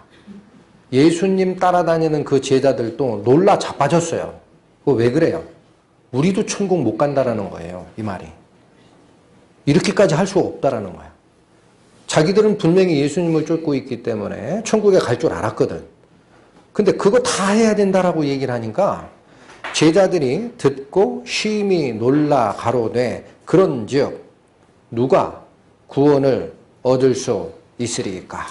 예수님 따라다니는 그 제자들도 놀라 자빠졌어요. 그거 왜 그래요? 우리도 천국 못 간다라는 거예요. 이 말이. 이렇게까지 할 수 없다라는 거야. 자기들은 분명히 예수님을 쫓고 있기 때문에 천국에 갈 줄 알았거든. 근데 그거 다 해야 된다라고 얘기를 하니까 제자들이 듣고 심히 놀라 가로되 그런즉 누가 구원을 얻을 수 있으리까?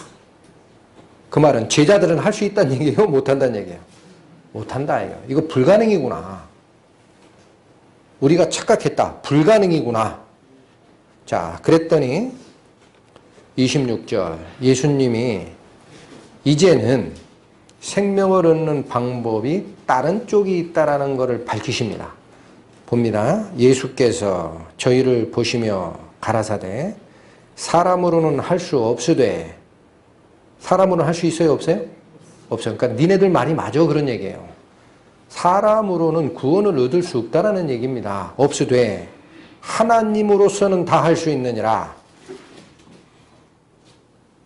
그 말은 제자들은 할 수 있다는 얘기예요? 못한다는 얘기예요? 못한다 이거. 이거 불가능이구나. 우리가 착각했다. 불가능이구나. 자, 그랬더니 26절 예수님이 이제는 생명을 얻는 방법이 다른 쪽이 있다라는 것을 밝히십니다. 봅니다. 예수께서 저희를 보시며 가라사대 사람으로는 할 수 없으되, 사람으로는 할 수 있어요? 없어요? 없어요. 그러니까 니네들 말이 맞아, 그런 얘기예요. 사람으로는 구원을 얻을 수 없다라는 얘기입니다. 없으되 하나님으로서는 다 할 수 있느니라.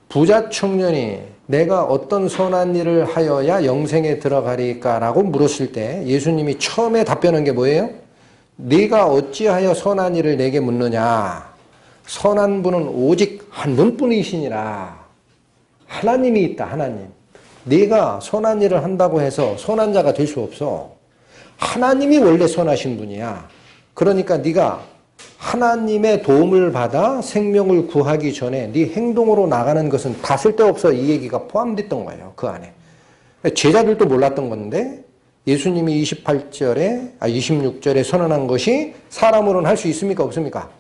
부자 청년이 내가 어떤 선한 일을 하여야 영생에 들어가리까라고 물었을 때 예수님이 처음에 답변한 게 뭐예요? 네가 어찌하여 선한 일을 내게 묻느냐. 선한 분은 오직 한 분뿐이시니라. 하나님이 있다, 하나님. 네가 선한 일을 한다고 해서 선한 자가 될 수 없어. 하나님이 원래 선하신 분이야. 그러니까 네가 하나님의 도움을 받아 생명을 구하기 전에 네 행동으로 나가는 것은 다 쓸데없어. 이 얘기가 포함됐던 거예요, 그 안에. 제자들도 몰랐던 건데 예수님이 26절에 선언한 것이 사람으로는 할 수 있습니까? 없습니까?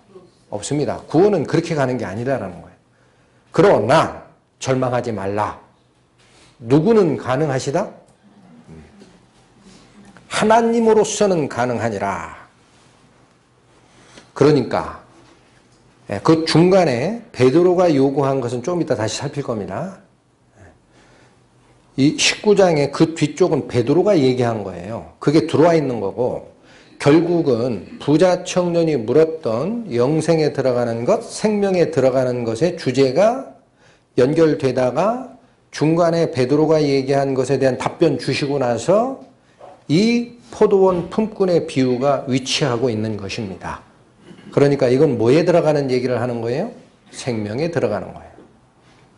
없습니다. 구원은 그렇게 가는 게 아니라는 거예요. 그러나 절망하지 말라. 누구는 가능하시다? 하나님으로서는 가능하니라. 그러니까 그 중간에 베드로가 요구한 것은 좀 이따 다시 살필 겁니다. 이 19장의 그 뒤쪽은 베드로가 얘기한 거예요. 그게 들어와 있는 거고, 결국은 부자 청년이 물었던 영생에 들어가는 것, 생명에 들어가는 것의 주제가 연결되다가 중간에 베드로가 얘기한 것에 대한 답변 주시고 나서 이 포도원 품꾼의 비유가 위치하고 있는 것입니다. 그러니까 이건 뭐에 들어가는 얘기를 하는 거예요? 생명에 들어가는 거예요.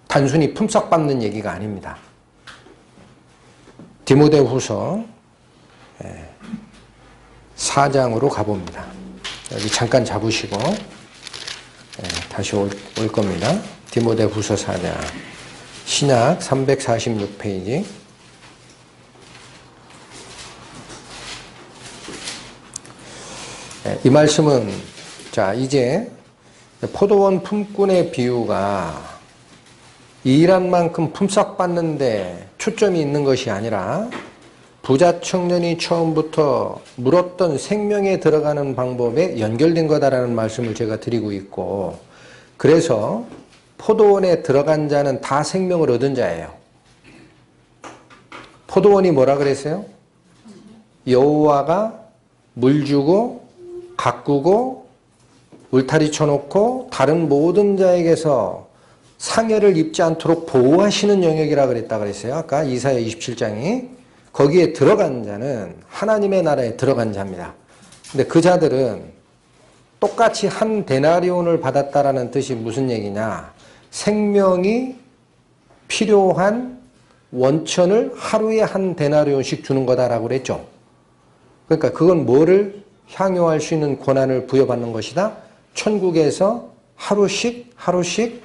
단순히 품삯 받는 얘기가 아닙니다. 디모데후서 4장으로 가봅니다. 여기 잠깐 잡으시고 다시 올 겁니다. 디모데후서 4장, 신약 346페이지. 이 말씀은, 자, 이제 포도원 품꾼의 비유가 일한 만큼 품삯 받는데 초점이 있는 것이 아니라 부자 청년이 처음부터 물었던 생명에 들어가는 방법에 연결된 거다라는 말씀을 제가 드리고 있고, 그래서 포도원에 들어간 자는 다 생명을 얻은 자예요. 포도원이 뭐라 그랬어요? 여호와가 물 주고 가꾸고 울타리 쳐놓고 다른 모든 자에게서 상해를 입지 않도록 보호하시는 영역이라 그랬다 그랬어요. 아까 이사야 27장이. 거기에 들어간 자는 하나님의 나라에 들어간 자입니다. 근데 그 자들은 똑같이 한 데나리온을 받았다라는 뜻이 무슨 얘기냐? 생명이 필요한 원천을 하루에 한 데나리온씩 주는 거다라고 그랬죠. 그러니까 그건 뭐를 향유할 수 있는 권한을 부여받는 것이다? 천국에서 하루씩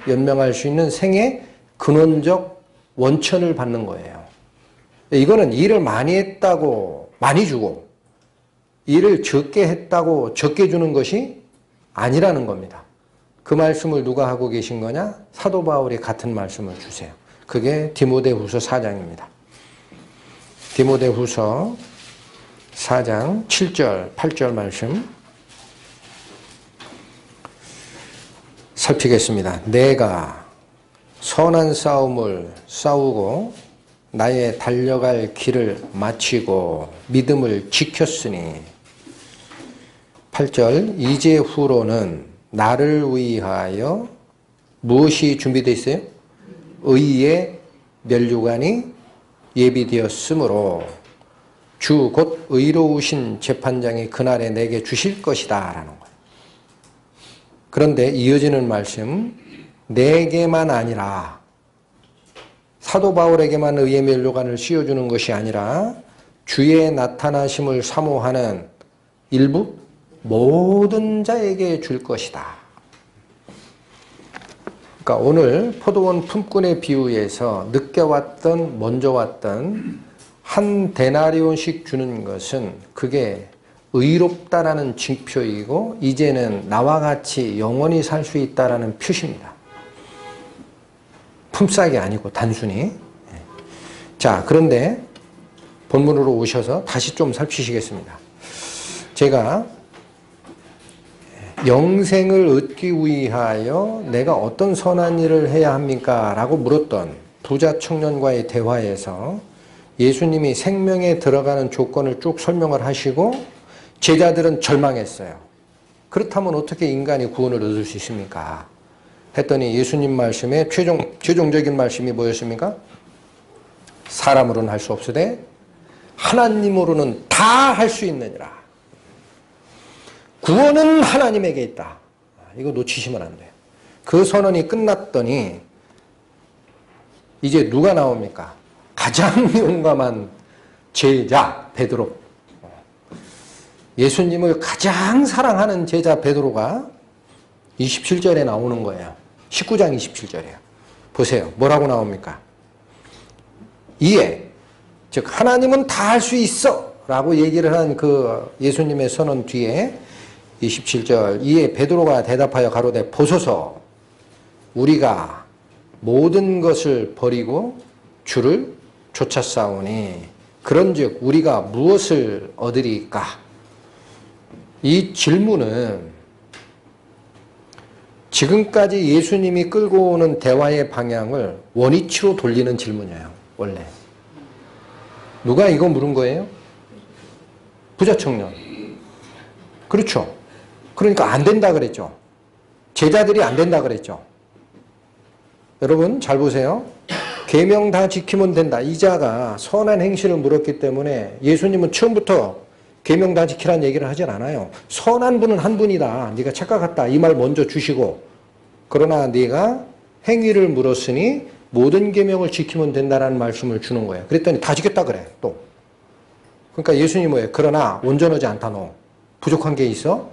연명할 수 있는 생의 근원적 원천을 받는 거예요. 이거는 일을 많이 했다고 많이 주고 일을 적게 했다고 적게 주는 것이 아니라는 겁니다. 그 말씀을 누가 하고 계신 거냐? 사도 바울이 같은 말씀을 주세요. 그게 디모데후서 4장입니다. 디모데후서 4장 7절, 8절 말씀 살피겠습니다. 내가 선한 싸움을 싸우고 나의 달려갈 길을 마치고 믿음을 지켰으니 8절 이제 후로는 나를 위하여 무엇이 준비되어 있어요? 의의 면류관이 예비되었으므로 주 곧 의로우신 재판장이 그날에 내게 주실 것이다 라는 거예요. 그런데 이어지는 말씀, 내게만 아니라 사도 바울에게만 의의 면류관을 씌워주는 것이 아니라 주의 나타나심을 사모하는 일부 모든 자에게 줄 것이다. 그러니까 오늘 포도원 품꾼의 비유에서 늦게 왔던 먼저 왔던 한 데나리온씩 주는 것은 그게 의롭다라는 징표이고 이제는 나와 같이 영원히 살 수 있다라는 표시입니다. 품삯이 아니고 단순히. 자, 그런데 본문으로 오셔서 다시 좀 살피시겠습니다. 제가 영생을 얻기 위하여 내가 어떤 선한 일을 해야 합니까? 라고 물었던 부자 청년과의 대화에서 예수님이 생명에 들어가는 조건을 쭉 설명을 하시고 제자들은 절망했어요. 그렇다면 어떻게 인간이 구원을 얻을 수 있습니까? 했더니 예수님 말씀에 최종적인 말씀이 뭐였습니까? 사람으로는 할 수 없으되 하나님으로는 다 할 수 있느니라. 구원은 하나님에게 있다. 이거 놓치시면 안 돼요. 그 선언이 끝났더니 이제 누가 나옵니까? 가장 용감한 제자 베드로. 예수님을 가장 사랑하는 제자 베드로가 27절에 나오는 거예요. 19장 27절이에요. 보세요. 뭐라고 나옵니까? 이에 즉 하나님은 다 할 수 있어 라고 얘기를 한 그 예수님의 선언 뒤에 27절 이에 베드로가 대답하여 가로되 보소서 우리가 모든 것을 버리고 주를 쫓아싸우니 그런즉 우리가 무엇을 얻으리까? 이 질문은 지금까지 예수님이 끌고 오는 대화의 방향을 원위치로 돌리는 질문이에요. 원래 누가 이거 물은 거예요? 부자 청년. 그렇죠. 그러니까 안 된다 그랬죠. 제자들이 안 된다 그랬죠. 여러분 잘 보세요. 계명 다 지키면 된다. 이 자가 선한 행실을 물었기 때문에 예수님은 처음부터 계명 다 지키라는 얘기를 하진 않아요. 선한 분은 한 분이다. 네가 착각했다. 이 말 먼저 주시고 그러나 네가 행위를 물었으니 모든 계명을 지키면 된다라는 말씀을 주는 거예요. 그랬더니 다 지켰다 그래. 또. 그러니까 예수님이 뭐예요? 그러나 온전하지 않다 너. 부족한 게 있어?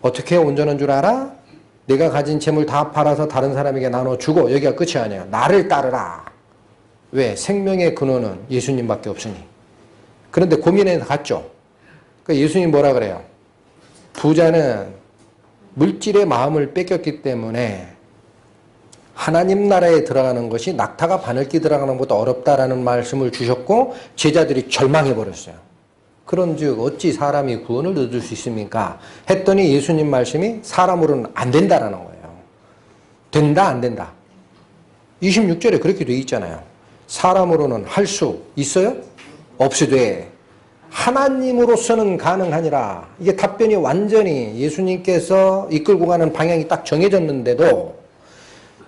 어떻게 온전한 줄 알아? 내가 가진 재물 다 팔아서 다른 사람에게 나눠주고 여기가 끝이 아니야. 나를 따르라. 왜? 생명의 근원은 예수님밖에 없으니. 그런데 고민해 갔죠. 그러니까 예수님 뭐라 그래요? 부자는 물질의 마음을 뺏겼기 때문에 하나님 나라에 들어가는 것이 낙타가 바늘기 들어가는 것보다 어렵다라는 말씀을 주셨고 제자들이 절망해버렸어요. 그런즉 어찌 사람이 구원을 얻을 수 있습니까? 했더니 예수님 말씀이 사람으로는 안 된다라는 거예요. 된다 안 된다. 26절에 그렇게 돼 있잖아요. 사람으로는 할 수 있어요? 없으되 하나님으로서는 가능하니라. 이게 답변이 완전히 예수님께서 이끌고 가는 방향이 딱 정해졌는데도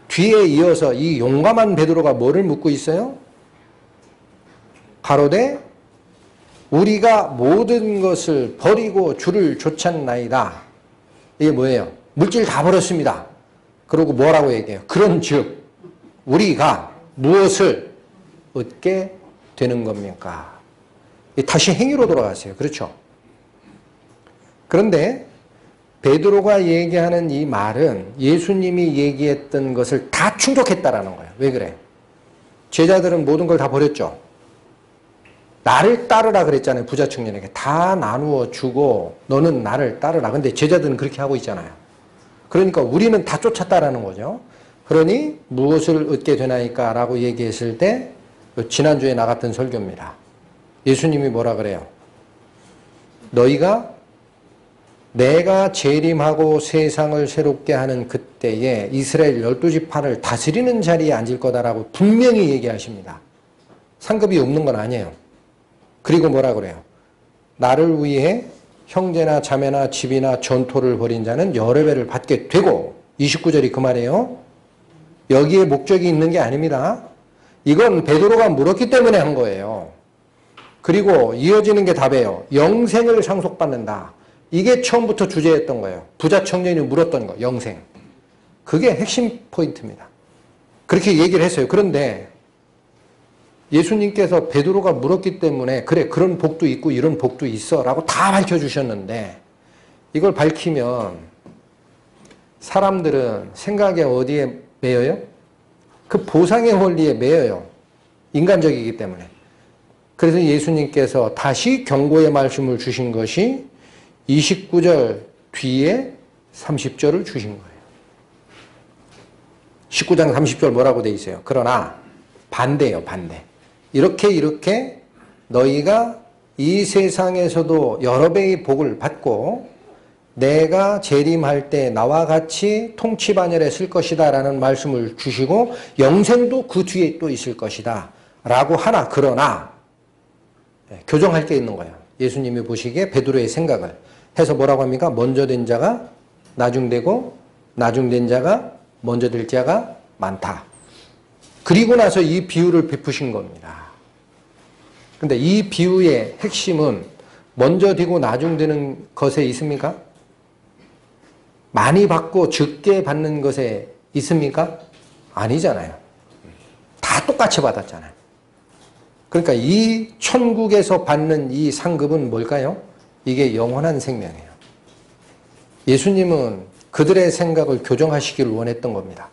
뒤에 이어서 이 용감한 베드로가 뭐를 묻고 있어요? 가로되 우리가 모든 것을 버리고 주를 좇았나이다. 이게 뭐예요? 물질 다 버렸습니다. 그러고 뭐라고 얘기해요? 그런즉 우리가 무엇을 얻게 되는 겁니까? 다시 행위로 돌아가세요. 그렇죠? 그런데 베드로가 얘기하는 이 말은 예수님이 얘기했던 것을 다 충족했다라는 거예요. 왜 그래? 제자들은 모든 걸 다 버렸죠. 나를 따르라 그랬잖아요. 부자 청년에게. 다 나누어 주고 너는 나를 따르라. 근데 제자들은 그렇게 하고 있잖아요. 그러니까 우리는 다 쫓았다라는 거죠. 그러니 무엇을 얻게 되나이까? 라고 얘기했을 때 지난주에 나갔던 설교입니다. 예수님이 뭐라 그래요? 너희가 내가 재림하고 세상을 새롭게 하는 그때에 이스라엘 12지파를 다스리는 자리에 앉을 거다라고 분명히 얘기하십니다. 상급이 없는 건 아니에요. 그리고 뭐라 그래요? 나를 위해 형제나 자매나 집이나 전토를 벌인 자는 여러 배를 받게 되고 29절이 그 말이에요. 여기에 목적이 있는 게 아닙니다. 이건 베드로가 물었기 때문에 한 거예요. 그리고 이어지는 게 답이에요. 영생을 상속받는다. 이게 처음부터 주제였던 거예요. 부자 청년이 물었던 거, 영생. 그게 핵심 포인트입니다. 그렇게 얘기를 했어요. 그런데 예수님께서 베드로가 물었기 때문에 그래 그런 복도 있고 이런 복도 있어 라고 다 밝혀주셨는데 이걸 밝히면 사람들은 생각에 어디에 매여요? 그 보상의 원리에 매여요. 인간적이기 때문에. 그래서 예수님께서 다시 경고의 말씀을 주신 것이 29절 뒤에 30절을 주신 거예요. 19장 30절 뭐라고 돼 있어요? 그러나 반대예요. 반대. 이렇게 너희가 이 세상에서도 여러 배의 복을 받고 내가 재림할 때 나와 같이 통치반열에 쓸 것이다 라는 말씀을 주시고 영생도 그 뒤에 또 있을 것이다 라고 하나 그러나 교정할 게 있는 거예요. 예수님이 보시기에 베드로의 생각을 해서 뭐라고 합니까? 먼저 된 자가 나중되고 나중된 자가 먼저 될 자가 많다. 그리고 나서 이 비유를 베푸신 겁니다. 근데 이 비유의 핵심은 먼저 되고 나중되는 것에 있습니까? 많이 받고 적게 받는 것에 있습니까? 아니잖아요. 다 똑같이 받았잖아요. 그러니까 이 천국에서 받는 이 상급은 뭘까요? 이게 영원한 생명이에요. 예수님은 그들의 생각을 교정하시기를 원했던 겁니다.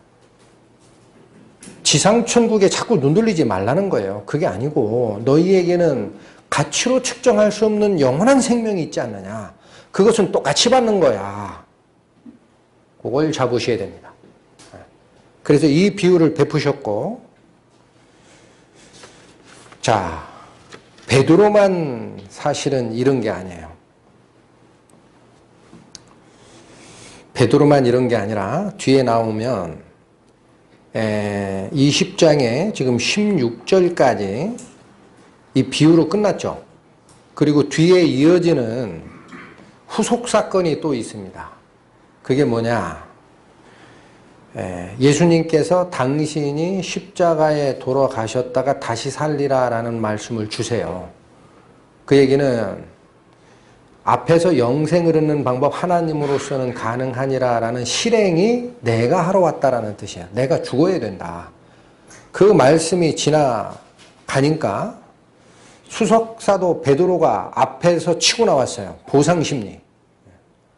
지상천국에 자꾸 눈 돌리지 말라는 거예요. 그게 아니고 너희에게는 가치로 측정할 수 없는 영원한 생명이 있지 않느냐. 그것은 똑같이 받는 거야. 그걸 잡으셔야 됩니다. 그래서 이 비유를 베푸셨고, 자, 베드로만 사실은 이런 게 아니에요. 베드로만 이런 게 아니라 뒤에 나오면 20장에 지금 16절까지 이 비유로 끝났죠. 그리고 뒤에 이어지는 후속 사건이 또 있습니다. 그게 뭐냐? 예수님께서 당신이 십자가에 돌아가셨다가 다시 살리라 라는 말씀을 주세요. 그 얘기는 앞에서 영생을 얻는 방법 하나님으로서는 가능하니라 라는 실행이 내가 하러 왔다라는 뜻이야. 내가 죽어야 된다. 그 말씀이 지나가니까 수석사도 베드로가 앞에서 치고 나왔어요. 보상심리.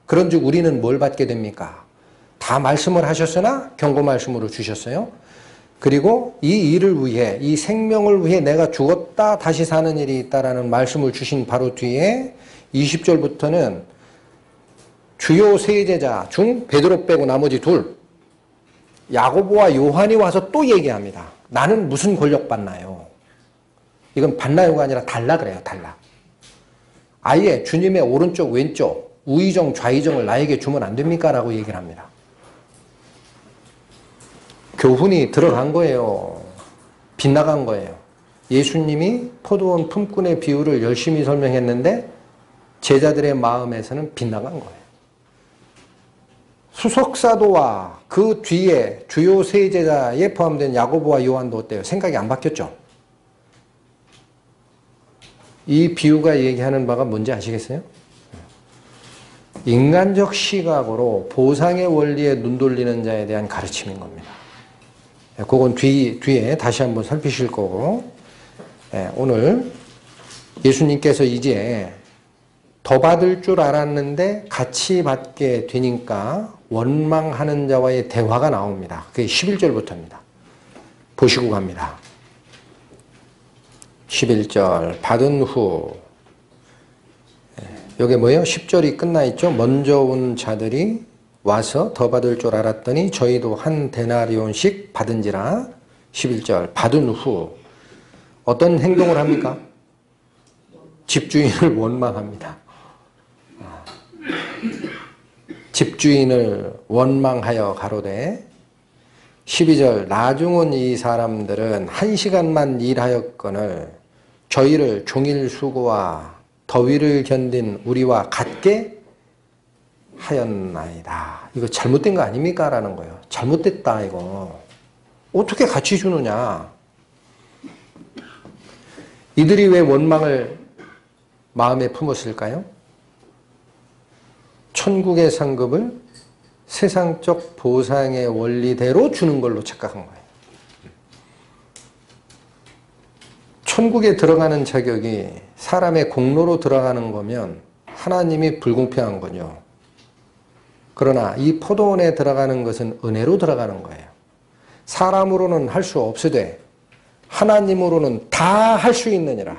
그런즉 우리는 뭘 받게 됩니까? 다 말씀을 하셨으나 경고 말씀으로 주셨어요. 그리고 이 일을 위해, 이 생명을 위해 내가 죽었다 다시 사는 일이 있다라는 말씀을 주신 바로 뒤에 20절부터는 주요 세 제자 중 베드로 빼고 나머지 둘, 야고보와 요한이 와서 또 얘기합니다. 나는 무슨 권력 받나요? 이건 받나요가 아니라 달라 그래요. 달라. 아예 주님의 오른쪽 왼쪽 우의정 좌의정을 나에게 주면 안 됩니까? 라고 얘기를 합니다. 교훈이 들어간 거예요. 빗나간 거예요. 예수님이 포도원 품꾼의 비유를 열심히 설명했는데 제자들의 마음에서는 빗나간 거예요. 수석사도와 그 뒤에 주요 세 제자에 포함된 야고보와 요한도 어때요? 생각이 안 바뀌었죠? 이 비유가 얘기하는 바가 뭔지 아시겠어요? 인간적 시각으로 보상의 원리에 눈 돌리는 자에 대한 가르침인 겁니다. 그건 뒤에 다시 한번 살피실 거고, 오늘 예수님께서 이제 더 받을 줄 알았는데 같이 받게 되니까 원망하는 자와의 대화가 나옵니다. 그게 11절부터입니다. 보시고 갑니다. 11절 받은 후 여기 뭐예요? 10절이 끝나 있죠. 먼저 온 자들이 와서 더 받을 줄 알았더니 저희도 한 데나리온씩 받은지라. 11절 받은 후 어떤 행동을 합니까? 집주인을 원망합니다. 집주인을 원망하여 가로되 12절 나중은 이 사람들은 1시간만 일하였거늘 저희를 종일 수고와 더위를 견딘 우리와 같게 하였나이다. 이거 잘못된 거 아닙니까? 라는 거예요. 잘못됐다 이거. 어떻게 같이 주느냐. 이들이 왜 원망을 마음에 품었을까요? 천국의 상급을 세상적 보상의 원리대로 주는 걸로 착각한 거예요. 천국에 들어가는 자격이 사람의 공로로 들어가는 거면 하나님이 불공평한 거죠. 그러나 이 포도원에 들어가는 것은 은혜로 들어가는 거예요. 사람으로는 할 수 없으되 하나님으로는 다 할 수 있느니라.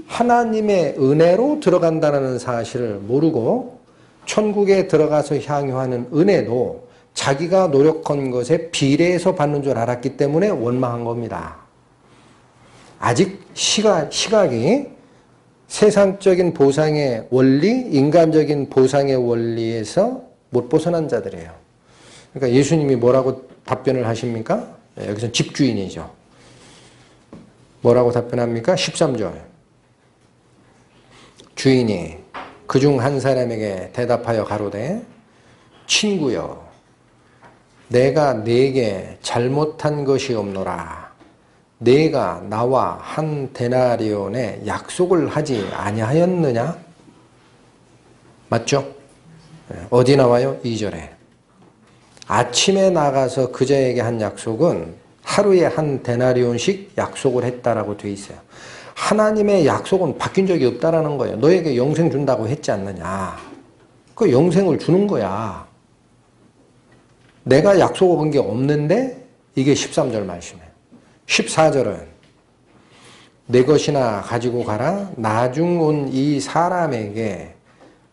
하나님의 은혜로 들어간다는 사실을 모르고 천국에 들어가서 향유하는 은혜도 자기가 노력한 것에 비례해서 받는 줄 알았기 때문에 원망한 겁니다. 아직 시각이 세상적인 보상의 원리, 인간적인 보상의 원리에서 못 벗어난 자들이에요. 그러니까 예수님이 뭐라고 답변을 하십니까? 여기서 집주인이죠. 뭐라고 답변합니까? 13절. 주인이 그중 한 사람에게 대답하여 가로되 친구여 내가 네게 잘못한 것이 없노라. 네가 나와 한 데나리온의 약속을 하지 아니하였느냐? 맞죠? 어디 나와요? 2절에. 아침에 나가서 그자에게 한 약속은 하루에 한 데나리온씩 약속을 했다라고 되어 있어요. 하나님의 약속은 바뀐 적이 없다라는 거예요. 너에게 영생 준다고 했지 않느냐. 그 영생을 주는 거야. 내가 약속한 게 없는데 이게 13절 말씀이에요. 14절은 내 것이나 가지고 가라. 나중 온 이 사람에게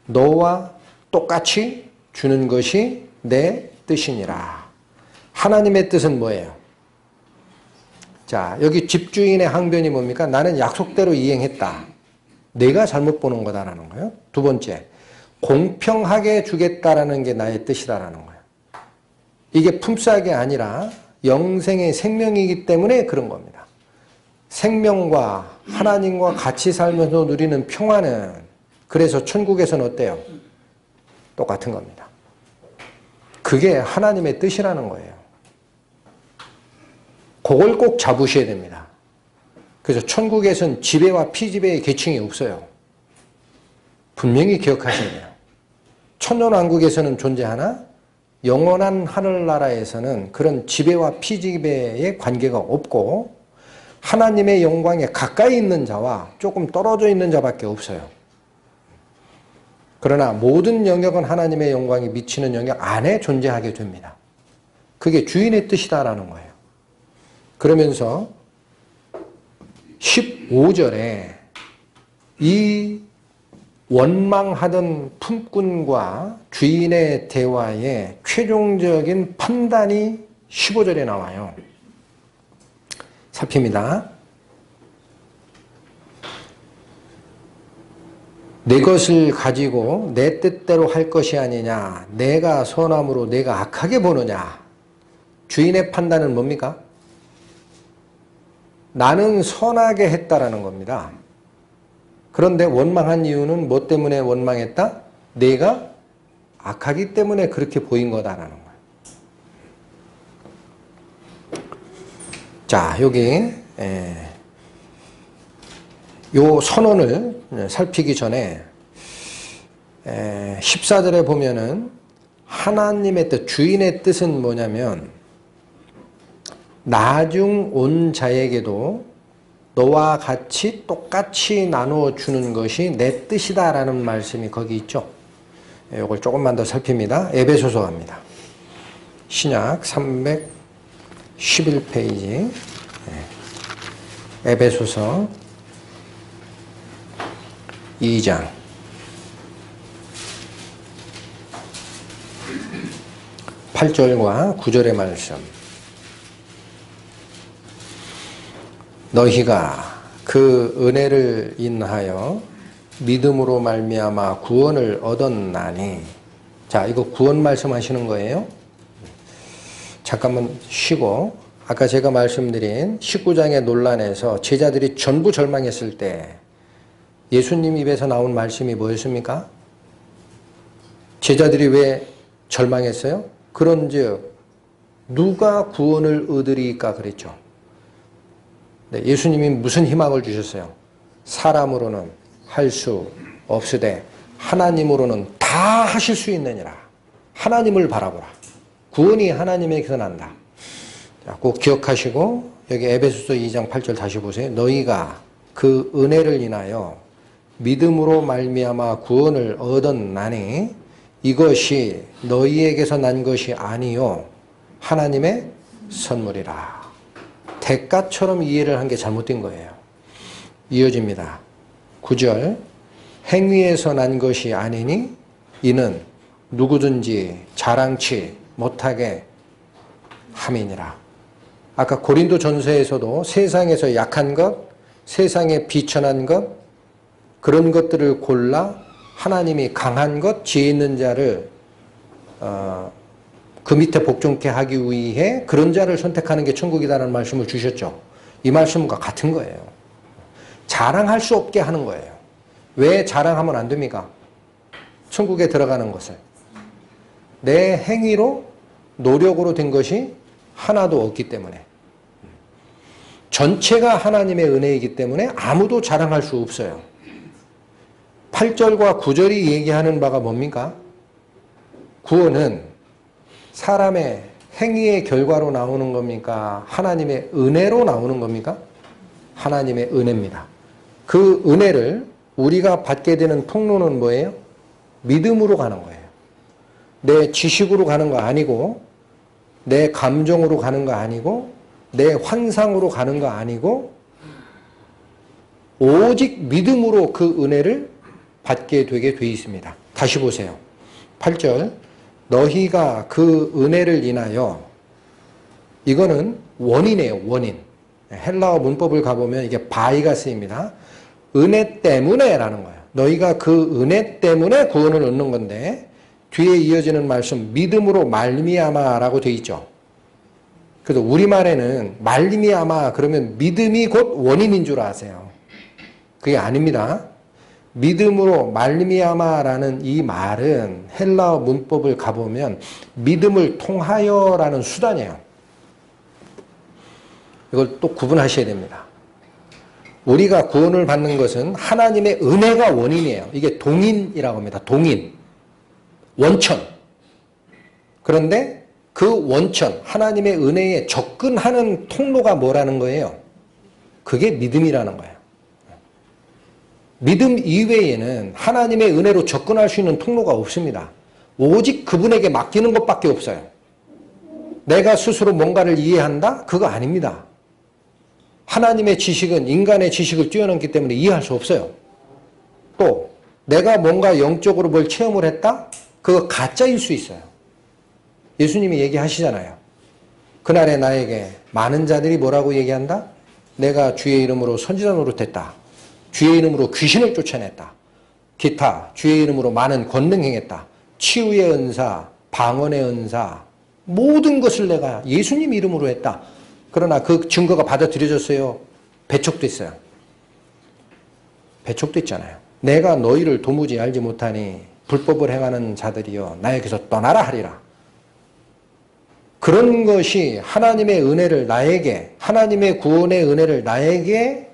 너와 똑같이 주는 것이 내 뜻이니라. 하나님의 뜻은 뭐예요? 자, 여기 집주인의 항변이 뭡니까? 나는 약속대로 이행했다. 내가 잘못 보는 거다라는 거예요. 두 번째, 공평하게 주겠다라는 게 나의 뜻이다라는 거예요. 이게 품삯이 아니라 영생의 생명이기 때문에 그런 겁니다. 생명과 하나님과 같이 살면서 누리는 평화는 그래서 천국에서는 어때요? 똑같은 겁니다. 그게 하나님의 뜻이라는 거예요. 그걸 꼭 잡으셔야 됩니다. 그래서 천국에서는 지배와 피지배의 계층이 없어요. 분명히 기억하셔야 돼요. 천년왕국에서는 존재하나 영원한 하늘나라에서는 그런 지배와 피지배의 관계가 없고 하나님의 영광에 가까이 있는 자와 조금 떨어져 있는 자밖에 없어요. 그러나 모든 영역은 하나님의 영광이 미치는 영역 안에 존재하게 됩니다. 그게 주인의 뜻이다라는 거예요. 그러면서 15절에 이 원망하던 품꾼과 주인의 대화의 최종적인 판단이 15절에 나와요. 살핍니다. 내 것을 가지고 내 뜻대로 할 것이 아니냐. 내가 선함으로 내가 악하게 보느냐. 주인의 판단은 뭡니까? 나는 선하게 했다라는 겁니다. 그런데 원망한 이유는 뭐 때문에 원망했다? 내가 악하기 때문에 그렇게 보인 거다라는 거예요. 자, 여기 요 선언을 살피기 전에 14절에 보면은 하나님의 뜻, 주인의 뜻은 뭐냐면 나중 온 자에게도 너와 같이 똑같이 나누어 주는 것이 내 뜻이다라는 말씀이 거기 있죠. 이걸 조금만 더 살핍니다. 에베소서 갑니다. 신약 311페이지 에베소서 2장 8절과 9절의 말씀. 너희가 그 은혜를 인하여 믿음으로 말미암아 구원을 얻었나니. 자, 이거 구원 말씀하시는 거예요. 잠깐만 쉬고, 아까 제가 말씀드린 19장의 논란에서 제자들이 전부 절망했을 때 예수님 입에서 나온 말씀이 뭐였습니까? 제자들이 왜 절망했어요? 그런즉 누가 구원을 얻으리까 그랬죠. 네, 예수님이 무슨 희망을 주셨어요? 사람으로는 할 수 없으되 하나님으로는 다 하실 수 있느니라. 하나님을 바라보라. 구원이 하나님에게서 난다. 자, 꼭 기억하시고 여기 에베소서 2장 8절 다시 보세요. 너희가 그 은혜를 인하여 믿음으로 말미암아 구원을 얻었나니 이것이 너희에게서 난 것이 아니요 하나님의 선물이라. 대가처럼 이해를 한 게 잘못된 거예요. 이어집니다. 9절 행위에서 난 것이 아니니 이는 누구든지 자랑치 못하게 함이니라. 아까 고린도 전서에서도 세상에서 약한 것, 세상에 비천한 것, 그런 것들을 골라 하나님이 강한 것, 지혜 있는 자를 그 밑에 복종케 하기 위해 그런 자를 선택하는 게 천국이다라는 말씀을 주셨죠. 이 말씀과 같은 거예요. 자랑할 수 없게 하는 거예요. 왜 자랑하면 안 됩니까? 천국에 들어가는 것을. 내 행위로, 노력으로 된 것이 하나도 없기 때문에. 전체가 하나님의 은혜이기 때문에 아무도 자랑할 수 없어요. 8절과 9절이 얘기하는 바가 뭡니까? 구원은 사람의 행위의 결과로 나오는 겁니까? 하나님의 은혜로 나오는 겁니까? 하나님의 은혜입니다. 그 은혜를 우리가 받게 되는 통로는 뭐예요? 믿음으로 가는 거예요. 내 지식으로 가는 거 아니고, 내 감정으로 가는 거 아니고, 내 환상으로 가는 거 아니고, 오직 믿음으로 그 은혜를 받게 되게 돼 있습니다. 다시 보세요. 8절. 너희가 그 은혜를 인하여, 이거는 원인이에요. 원인. 헬라어 문법을 가보면 이게 바이가 쓰입니다. 은혜 때문에 라는 거예요. 너희가 그 은혜 때문에 구원을 얻는 건데, 뒤에 이어지는 말씀 믿음으로 말미암아라고 되어 있죠. 그래서 우리말에는 말미암아 그러면 믿음이 곧 원인인 줄 아세요. 그게 아닙니다. 믿음으로 말미암아라는 이 말은 헬라어 문법을 가보면 믿음을 통하여라는 수단이에요. 이걸 또 구분하셔야 됩니다. 우리가 구원을 받는 것은 하나님의 은혜가 원인이에요. 이게 동인이라고 합니다. 동인. 원천. 그런데 그 원천, 하나님의 은혜에 접근하는 통로가 뭐라는 거예요? 그게 믿음이라는 거예요. 믿음 이외에는 하나님의 은혜로 접근할 수 있는 통로가 없습니다. 오직 그분에게 맡기는 것밖에 없어요. 내가 스스로 뭔가를 이해한다? 그거 아닙니다. 하나님의 지식은 인간의 지식을 뛰어넘기 때문에 이해할 수 없어요. 또 내가 뭔가 영적으로 뭘 체험을 했다? 그거 가짜일 수 있어요. 예수님이 얘기하시잖아요. 그날에 나에게 많은 자들이 뭐라고 얘기한다? 내가 주의 이름으로 선지자 노릇했다. 주의 이름으로 귀신을 쫓아냈다. 기타 주의 이름으로 많은 권능 행했다. 치유의 은사, 방언의 은사, 모든 것을 내가 예수님 이름으로 했다. 그러나 그 증거가 받아들여졌어요? 배척됐어요. 배척됐잖아요. 내가 너희를 도무지 알지 못하니 불법을 행하는 자들이여 나에게서 떠나라 하리라. 그런 것이 하나님의 은혜를 나에게, 하나님의 구원의 은혜를 나에게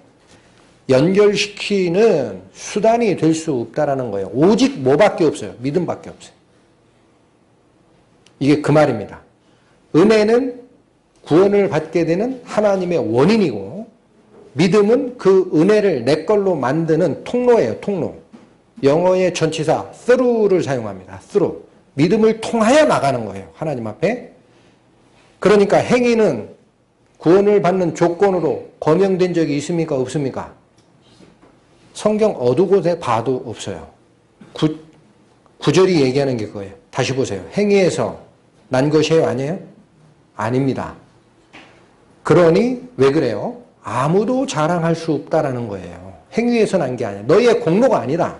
연결시키는 수단이 될 수 없다라는 거예요. 오직 뭐밖에 없어요? 믿음밖에 없어요. 이게 그 말입니다. 은혜는 구원을 받게 되는 하나님의 원인이고, 믿음은 그 은혜를 내 걸로 만드는 통로예요. 통로. 영어의 전치사 through를 사용합니다. through. 믿음을 통하여 나가는 거예요. 하나님 앞에. 그러니까 행위는 구원을 받는 조건으로 거명된 적이 있습니까? 없습니까? 성경 어느 곳에 봐도 없어요. 구절이 얘기하는 게 그거예요. 다시 보세요. 행위에서 난 것이에요? 아니에요? 아닙니다. 그러니 왜 그래요? 아무도 자랑할 수 없다라는 거예요. 행위에서 난 게 아니에요. 너희의 공로가 아니다.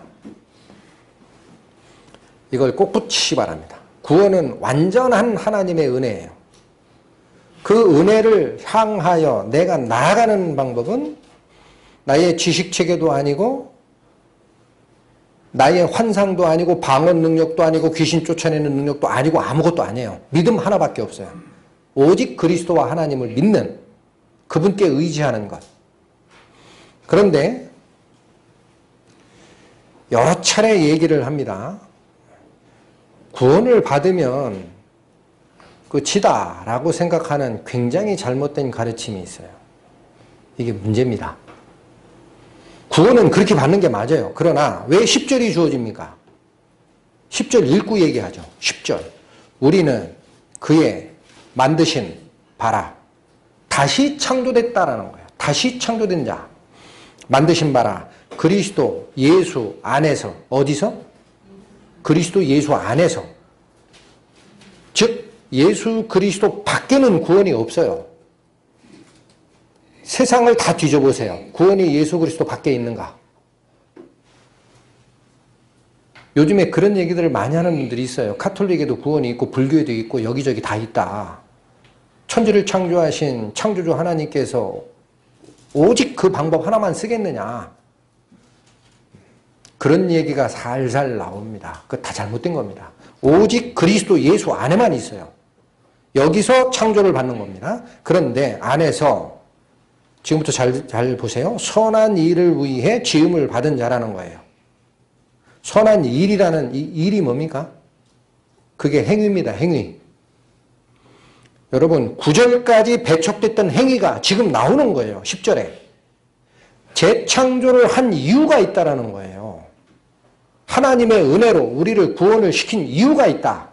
이걸 꼭 붙이시 바랍니다. 구원은 완전한 하나님의 은혜예요. 그 은혜를 향하여 내가 나아가는 방법은 나의 지식체계도 아니고 나의 환상도 아니고 방언 능력도 아니고 귀신 쫓아내는 능력도 아니고 아무것도 아니에요. 믿음 하나밖에 없어요. 오직 그리스도와 하나님을 믿는, 그분께 의지하는 것. 그런데 여러 차례 얘기를 합니다. 구원을 받으면 끝이다라고 생각하는 굉장히 잘못된 가르침이 있어요. 이게 문제입니다. 구원은 그렇게 받는 게 맞아요. 그러나 왜 10절이 주어집니까? 10절 읽고 얘기하죠. 10절. 우리는 그의 만드신 바라. 다시 창조됐다라는 거예요. 다시 창조된 자. 만드신 바라. 그리스도 예수 안에서. 어디서? 그리스도 예수 안에서. 즉 예수 그리스도 밖에는 구원이 없어요. 세상을 다 뒤져보세요. 구원이 예수 그리스도 밖에 있는가? 요즘에 그런 얘기들을 많이 하는 분들이 있어요. 카톨릭에도 구원이 있고 불교에도 있고 여기저기 다 있다. 천지를 창조하신 창조주 하나님께서 오직 그 방법 하나만 쓰겠느냐. 그런 얘기가 살살 나옵니다. 그거 다 잘못된 겁니다. 오직 그리스도 예수 안에만 있어요. 여기서 창조를 받는 겁니다. 그런데 안에서 지금부터 잘 보세요. 선한 일을 위해 지음을 받은 자라는 거예요. 선한 일이라는 이 일이 뭡니까? 그게 행위입니다. 행위. 여러분 9절까지 배척됐던 행위가 지금 나오는 거예요. 10절에. 재창조를 한 이유가 있다라는 거예요. 하나님의 은혜로 우리를 구원을 시킨 이유가 있다.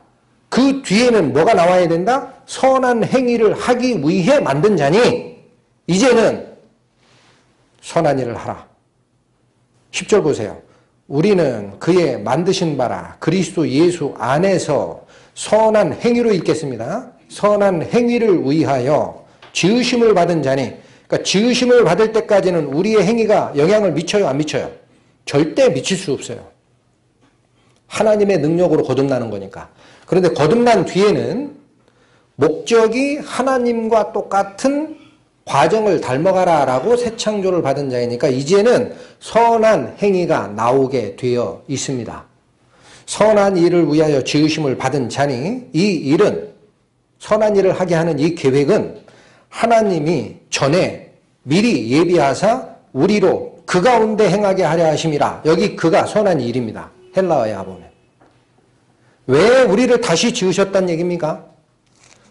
그 뒤에는 뭐가 나와야 된다? 선한 행위를 하기 위해 만든 자니 이제는 선한 일을 하라. 10절 보세요. 우리는 그의 만드신 바라 그리스도 예수 안에서 선한 행위로 읽겠습니다. 선한 행위를 위하여 지으심을 받은 자니, 그러니까 지으심을 받을 때까지는 우리의 행위가 영향을 미쳐요, 안 미쳐요? 절대 미칠 수 없어요. 하나님의 능력으로 거듭나는 거니까. 그런데 거듭난 뒤에는 목적이 하나님과 똑같은 과정을 닮아가라 라고 새 창조를 받은 자이니까 이제는 선한 행위가 나오게 되어 있습니다. 선한 일을 위하여 지으심을 받은 자니 이 일은 선한 일을 하게 하는 이 계획은 하나님이 전에 미리 예비하사 우리로 그 가운데 행하게 하려 하심이라. 여기 그가 선한 일입니다. 헬라어에 보면. 왜 우리를 다시 지으셨다는 얘기입니까?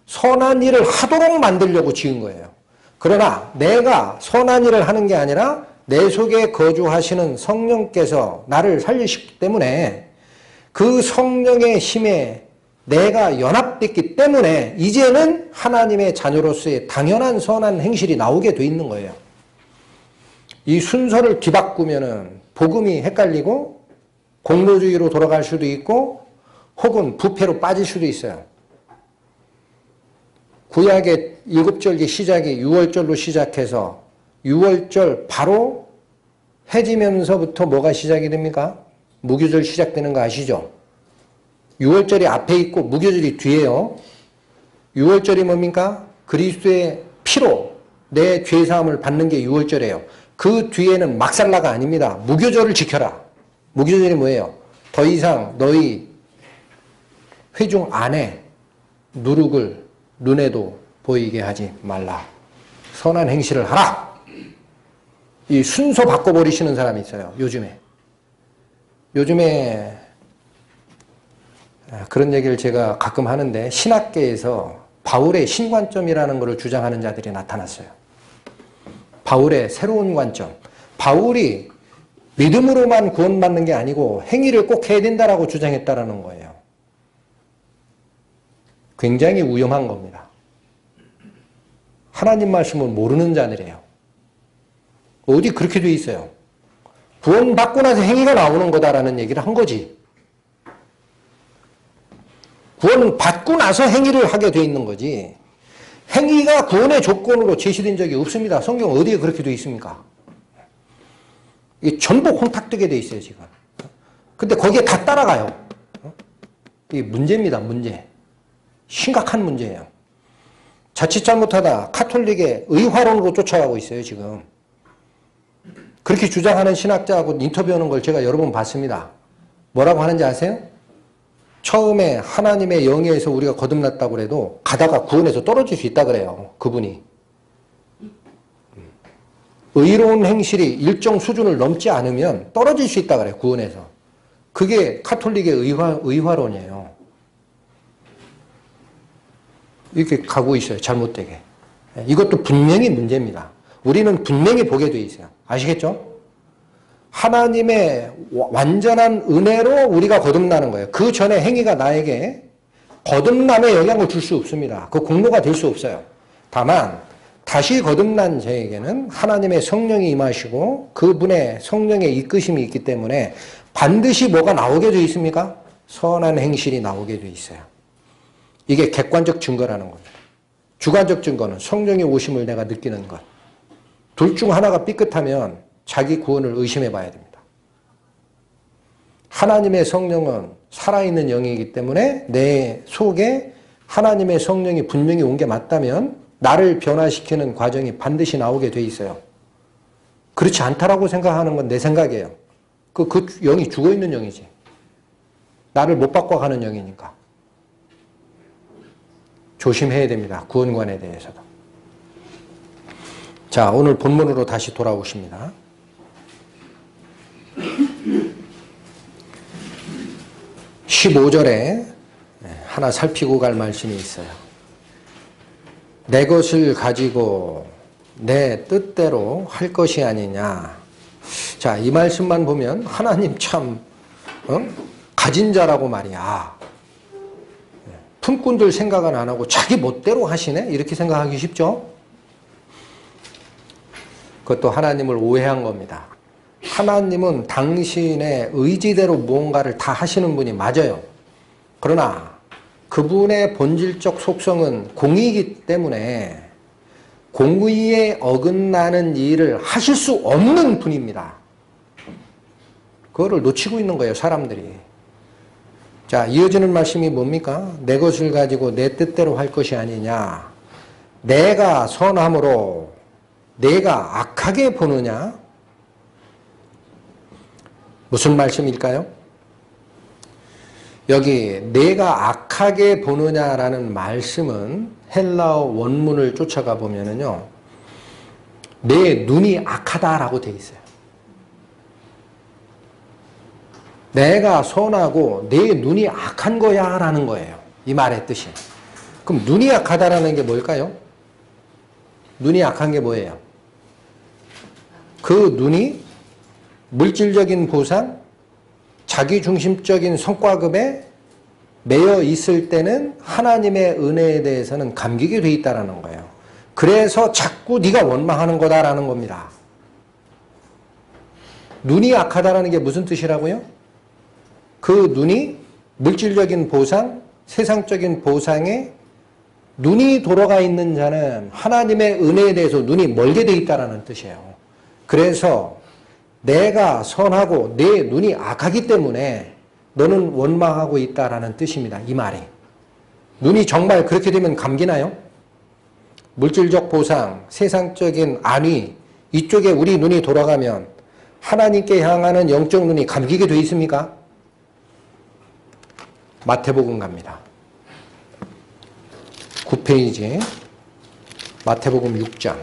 선한 일을 하도록 만들려고 지은 거예요. 그러나 내가 선한 일을 하는 게 아니라 내 속에 거주하시는 성령께서 나를 살리시기 때문에 그 성령의 힘에 내가 연합됐기 때문에 이제는 하나님의 자녀로서의 당연한 선한 행실이 나오게 돼 있는 거예요. 이 순서를 뒤바꾸면은 복음이 헷갈리고 공로주의로 돌아갈 수도 있고 혹은 부패로 빠질 수도 있어요. 구약의 일곱절기 시작이 6월절로 시작해서 6월절 바로 해지면서부터 뭐가 시작이 됩니까? 무교절 시작되는 거 아시죠? 6월절이 앞에 있고 무교절이 뒤에요. 6월절이 뭡니까? 그리스도의 피로 내 죄사함을 받는 게 6월절이에요. 그 뒤에는 막살라가 아닙니다. 무교절을 지켜라. 무교절이 뭐예요? 더 이상 너희 회중 안에 누룩을 눈에도 보이게 하지 말라. 선한 행실을 하라. 이 순서 바꿔버리시는 사람이 있어요. 요즘에 그런 얘기를 제가 가끔 하는데 신학계에서 바울의 신관점이라는 것을 주장하는 자들이 나타났어요. 바울의 새로운 관점. 바울이 믿음으로만 구원받는 게 아니고 행위를 꼭 해야 된다라고 주장했다라는 거예요. 굉장히 위험한 겁니다. 하나님 말씀을 모르는 자들이에요. 어디 그렇게 돼 있어요. 구원받고 나서 행위가 나오는 거다라는 얘기를 한 거지. 구원받고 나서 행위를 하게 돼 있는 거지. 행위가 구원의 조건으로 제시된 적이 없습니다. 성경 어디에 그렇게 돼 있습니까? 이게 전부 혼탁되게 돼 있어요, 지금. 근데 거기에 다 따라가요. 이게 문제입니다, 문제. 심각한 문제예요. 자칫 잘못하다 카톨릭의 의화론으로 쫓아가고 있어요, 지금. 그렇게 주장하는 신학자하고 인터뷰하는 걸 제가 여러 번 봤습니다. 뭐라고 하는지 아세요? 처음에 하나님의 영예에서 우리가 거듭났다고 해도 가다가 구원에서 떨어질 수 있다 그래요, 그분이. 의로운 행실이 일정 수준을 넘지 않으면 떨어질 수 있다 그래요, 구원에서. 그게 카톨릭의 의화론이에요. 이렇게 가고 있어요, 잘못되게. 이것도 분명히 문제입니다. 우리는 분명히 보게 돼 있어요. 아시겠죠? 하나님의 완전한 은혜로 우리가 거듭나는 거예요. 그 전에 행위가 나에게 거듭남에 영향을 줄 수 없습니다. 그 공로가 될 수 없어요. 다만 다시 거듭난 자에게는 하나님의 성령이 임하시고 그분의 성령의 이끄심이 있기 때문에 반드시 뭐가 나오게 돼 있습니까? 선한 행실이 나오게 돼 있어요. 이게 객관적 증거라는 겁니다. 주관적 증거는 성령의 오심을 내가 느끼는 것. 둘 중 하나가 삐끗하면 자기 구원을 의심해 봐야 됩니다. 하나님의 성령은 살아있는 영이기 때문에 내 속에 하나님의 성령이 분명히 온 게 맞다면 나를 변화시키는 과정이 반드시 나오게 돼 있어요. 그렇지 않다라고 생각하는 건 내 생각이에요. 그 영이 죽어있는 영이지. 나를 못 바꿔가는 영이니까. 조심해야 됩니다. 구원관에 대해서도. 자, 오늘 본문으로 다시 돌아오십니다. 15절에 하나 살피고 갈 말씀이 있어요. 내 것을 가지고 내 뜻대로 할 것이 아니냐. 자, 이 말씀만 보면 하나님 참 가진 자라고 말이야. 품꾼들 생각은 안 하고 자기 멋대로 하시네? 이렇게 생각하기 쉽죠? 그것도 하나님을 오해한 겁니다. 하나님은 당신의 의지대로 무언가를 다 하시는 분이 맞아요. 그러나 그분의 본질적 속성은 공의이기 때문에 공의에 어긋나는 일을 하실 수 없는 분입니다. 그거를 놓치고 있는 거예요, 사람들이. 자, 이어지는 말씀이 뭡니까? 내 것을 가지고 내 뜻대로 할 것이 아니냐. 내가 선함으로 내가 악하게 보느냐? 무슨 말씀일까요? 여기 내가 악하게 보느냐라는 말씀은 헬라어 원문을 쫓아가 보면은요, 내 눈이 악하다라고 되어 있어요. 내가 선하고 내 눈이 악한 거야 라는 거예요. 이 말의 뜻이. 그럼 눈이 악하다라는 게 뭘까요? 눈이 악한 게 뭐예요? 그 눈이 물질적인 보상, 자기중심적인 성과급에 매여 있을 때는 하나님의 은혜에 대해서는 감기게 돼 있다는 거예요. 그래서 자꾸 네가 원망하는 거다라는 겁니다. 눈이 악하다라는 게 무슨 뜻이라고요? 그 눈이 물질적인 보상, 세상적인 보상에 눈이 돌아가 있는 자는 하나님의 은혜에 대해서 눈이 멀게 돼 있다는 뜻이에요. 그래서 내가 선하고 내 눈이 악하기 때문에 너는 원망하고 있다라는 뜻입니다. 이 말이. 눈이 정말 그렇게 되면 감기나요? 물질적 보상, 세상적인 안위, 이쪽에 우리 눈이 돌아가면 하나님께 향하는 영적 눈이 감기게 돼 있습니까? 마태복음 갑니다. 9페이지 마태복음 6장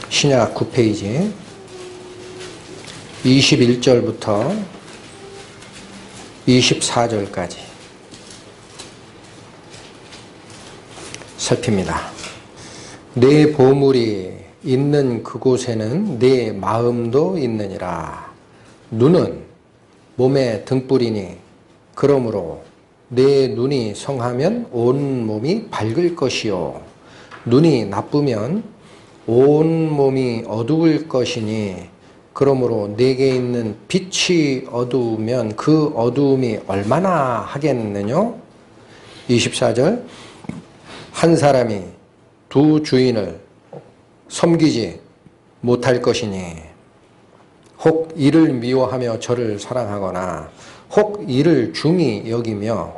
신약 9페이지 21절부터 24절까지 살핍니다. 내 보물이 있는 그곳에는 내 마음도 있느니라. 눈은 몸의 등불이니 그러므로 내 눈이 성하면 온 몸이 밝을 것이요 눈이 나쁘면 온 몸이 어두울 것이니 그러므로 내게 있는 빛이 어두우면 그 어두움이 얼마나 하겠느냐? 24절 한 사람이 두 주인을 섬기지 못할 것이니 혹 이를 미워하며 저를 사랑하거나 혹 이를 중히 여기며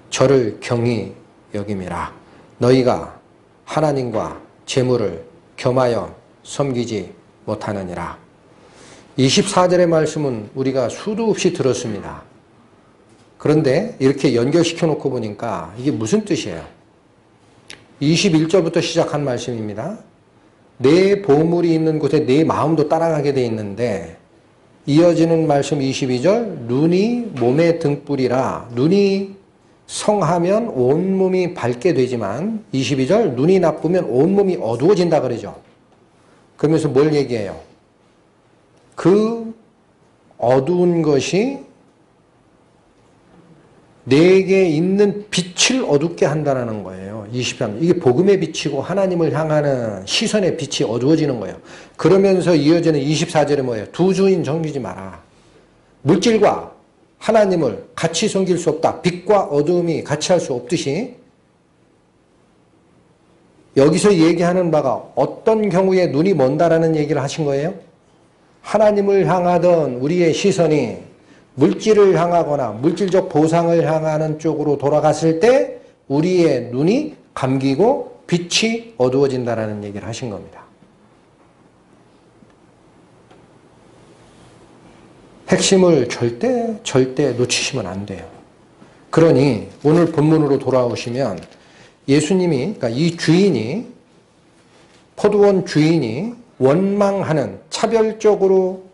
저를 경히 여김이라. 너희가 하나님과 재물을 겸하여 섬기지 못하느니라. 24절의 말씀은 우리가 수도 없이 들었습니다. 그런데 이렇게 연결시켜 놓고 보니까 이게 무슨 뜻이에요? 21절부터 시작한 말씀입니다. 내 보물이 있는 곳에 내 마음도 따라가게 돼 있는데 이어지는 말씀 22절 눈이 몸의 등불이라. 눈이 성하면 온몸이 밝게 되지만 22절 눈이 나쁘면 온몸이 어두워진다 그러죠. 그러면서 뭘 얘기해요? 그 어두운 것이 내게 있는 빛을 어둡게 한다는 거예요. 23절. 이게 복음의 빛이고 하나님을 향하는 시선의 빛이 어두워지는 거예요. 그러면서 이어지는 24절에 뭐예요? 두 주인 섬기지 마라. 물질과 하나님을 같이 섬길 수 없다. 빛과 어두움이 같이 할 수 없듯이 여기서 얘기하는 바가 어떤 경우에 눈이 먼다라는 얘기를 하신 거예요? 하나님을 향하던 우리의 시선이 물질을 향하거나 물질적 보상을 향하는 쪽으로 돌아갔을 때 우리의 눈이 감기고 빛이 어두워진다라는 얘기를 하신 겁니다. 핵심을 절대 놓치시면 안 돼요. 그러니 오늘 본문으로 돌아오시면 예수님이, 그러니까 이 주인이, 포도원 주인이 원망하는, 차별적으로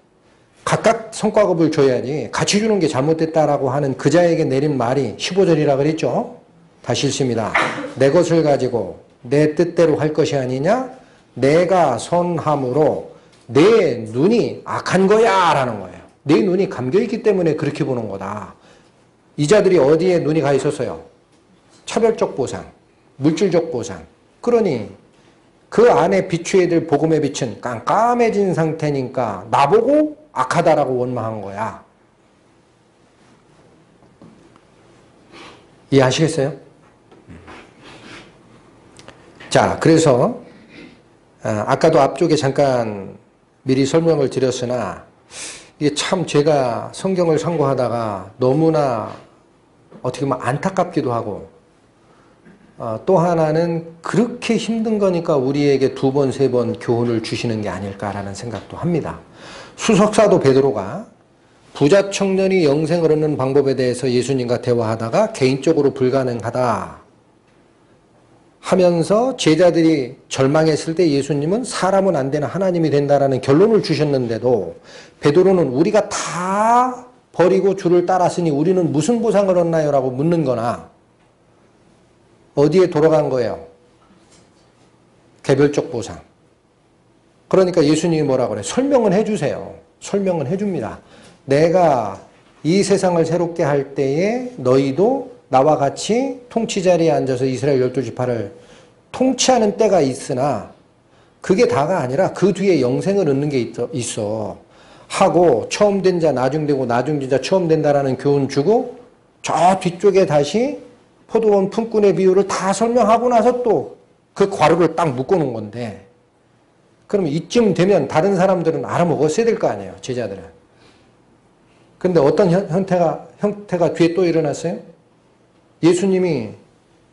각각 성과급을 줘야지 같이 주는 게 잘못됐다라고 하는 그자에게 내린 말이 15절이라 그랬죠. 다시 읽습니다. 내 것을 가지고 내 뜻대로 할 것이 아니냐? 내가 선함으로 내 눈이 악한 거야 라는 거예요. 내 눈이 감겨있기 때문에 그렇게 보는 거다. 이 자들이 어디에 눈이 가 있었어요? 차별적 보상, 물질적 보상. 그러니 그 안에 비추어야 될 복음의 빛은 깜깜해진 상태니까 나보고 악하다라고 원망한 거야. 이해하시겠어요? 자, 그래서 아까도 앞쪽에 잠깐 미리 설명을 드렸으나 이게 참 제가 성경을 상고하다가 너무나 어떻게 보면 안타깝기도 하고 또 하나는 그렇게 힘든 거니까 우리에게 2번, 3번 교훈을 주시는 게 아닐까라는 생각도 합니다. 수석사도 베드로가 부자 청년이 영생을 얻는 방법에 대해서 예수님과 대화하다가 개인적으로 불가능하다 하면서 제자들이 절망했을 때 예수님은 사람은 안 되는 하나님이 된다라는 결론을 주셨는데도 베드로는 우리가 다 버리고 주를 따랐으니 우리는 무슨 보상을 얻나요? 라고 묻는 거나 어디에 돌아간 거예요? 개별적 보상. 그러니까 예수님이 뭐라 그래? 설명은 해주세요. 설명은 해줍니다. 내가 이 세상을 새롭게 할 때에 너희도 나와 같이 통치 자리에 앉아서 이스라엘 12지파를 통치하는 때가 있으나 그게 다가 아니라 그 뒤에 영생을 얻는 게 있어. 하고 처음 된 자 나중 되고 나중 된 자 처음 된다라는 교훈 주고 저 뒤쪽에 다시 포도원 품꾼의 비유를 다 설명하고 나서 또 그 괄호를 딱 묶어놓은 건데 그러면 이쯤 되면 다른 사람들은 알아먹었어야 될 거 아니에요. 제자들은. 근데 어떤 형태가 뒤에 또 일어났어요? 예수님이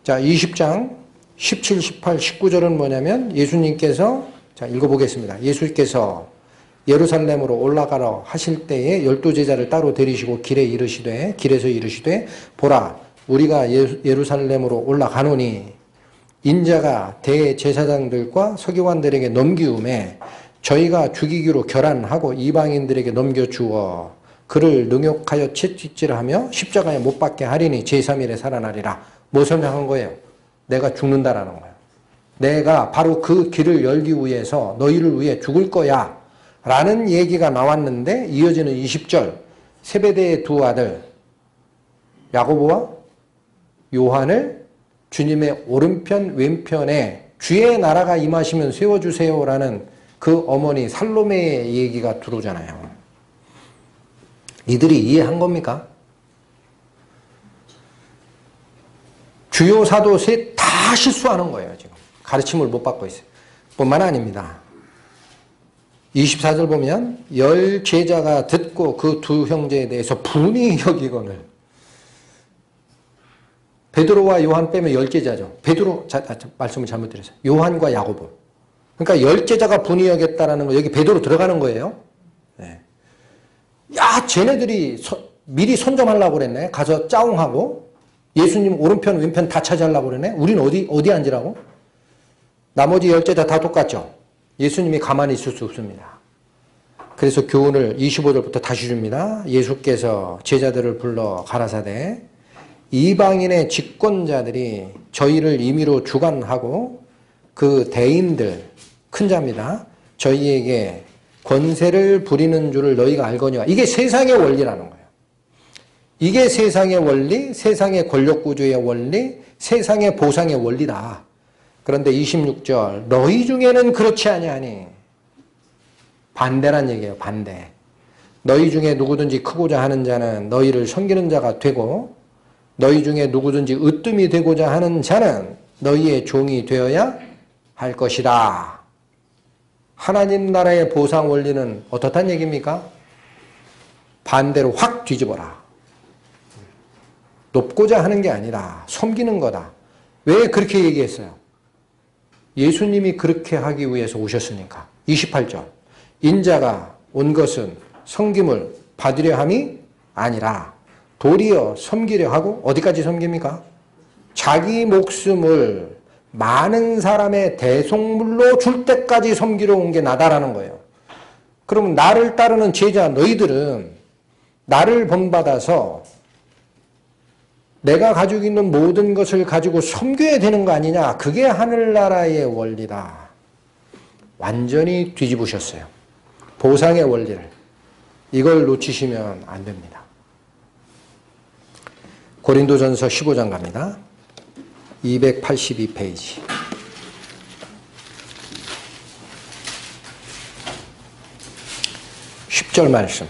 자 20장 17, 18, 19절은 뭐냐면 예수님께서 자 읽어보겠습니다. 예수께서 예루살렘으로 올라가라 하실 때에 12제자를 따로 데리시고 길에서 이르시되 보라 우리가 예루살렘으로 올라가노니 인자가 대제사장들과 서기관들에게 넘기움에 저희가 죽이기로 결안하고 이방인들에게 넘겨주어 그를 능욕하여 채찍질하며 십자가에 못 박게 하리니 제3일에 살아나리라. 뭐 설명한 거예요? 내가 죽는다라는 거예요. 내가 바로 그 길을 열기 위해서 너희를 위해 죽을 거야 라는 얘기가 나왔는데 이어지는 20절 세베대의 2 아들 야고보와 요한을 주님의 오른편 왼편에 주의 나라가 임하시면 세워주세요라는 그 어머니 살로메의 얘기가 들어오잖아요. 이들이 이해한 겁니까? 주요 사도 셋 다 실수하는 거예요. 지금 가르침을 못 받고 있어요. 뿐만 아닙니다. 24절 보면 10 제자가 듣고 그 2 형제에 대해서 분이 여기거늘 베드로와 요한 빼면 10 제자죠. 말씀을 잘못 드렸어요. 요한과 야고보. 그러니까 10 제자가 분이 여겼다라는 거 여기 베드로 들어가는 거예요. 네. 야, 쟤네들이 미리 선점하려고 그랬네. 가서 짜웅하고 예수님 오른편 왼편 다 차지하려고 그랬네. 우린 어디 앉으라고? 나머지 10 제자 다 똑같죠. 예수님이 가만히 있을 수 없습니다. 그래서 교훈을 25절부터 다시 줍니다. 예수께서 제자들을 불러 가라사대 이방인의 집권자들이 저희를 임의로 주관하고 그 대인들 큰 자입니다. 저희에게 권세를 부리는 줄을 너희가 알거니와 이게 세상의 원리라는 거예요. 이게 세상의 원리, 세상의 권력구조의 원리, 세상의 보상의 원리다. 그런데 26절 너희 중에는 그렇지 아니하니 반대란 얘기예요. 반대. 너희 중에 누구든지 크고자 하는 자는 너희를 섬기는 자가 되고 너희 중에 누구든지 으뜸이 되고자 하는 자는 너희의 종이 되어야 할 것이다. 하나님 나라의 보상 원리는 어떻단 얘기입니까? 반대로 확 뒤집어라. 높고자 하는 게 아니라 섬기는 거다. 왜 그렇게 얘기했어요? 예수님이 그렇게 하기 위해서 오셨으니까. 28절. 인자가 온 것은 섬김을 받으려 함이 아니라 도리어 섬기려 하고, 어디까지 섬깁니까? 자기 목숨을 많은 사람의 대속물로 줄 때까지 섬기러 온 게 나다라는 거예요. 그러면 나를 따르는 제자 너희들은 나를 본받아서 내가 가지고 있는 모든 것을 가지고 섬겨야 되는 거 아니냐. 그게 하늘나라의 원리다. 완전히 뒤집으셨어요. 보상의 원리를. 이걸 놓치시면 안 됩니다. 고린도전서 15장 갑니다. 282페이지. 10절 말씀.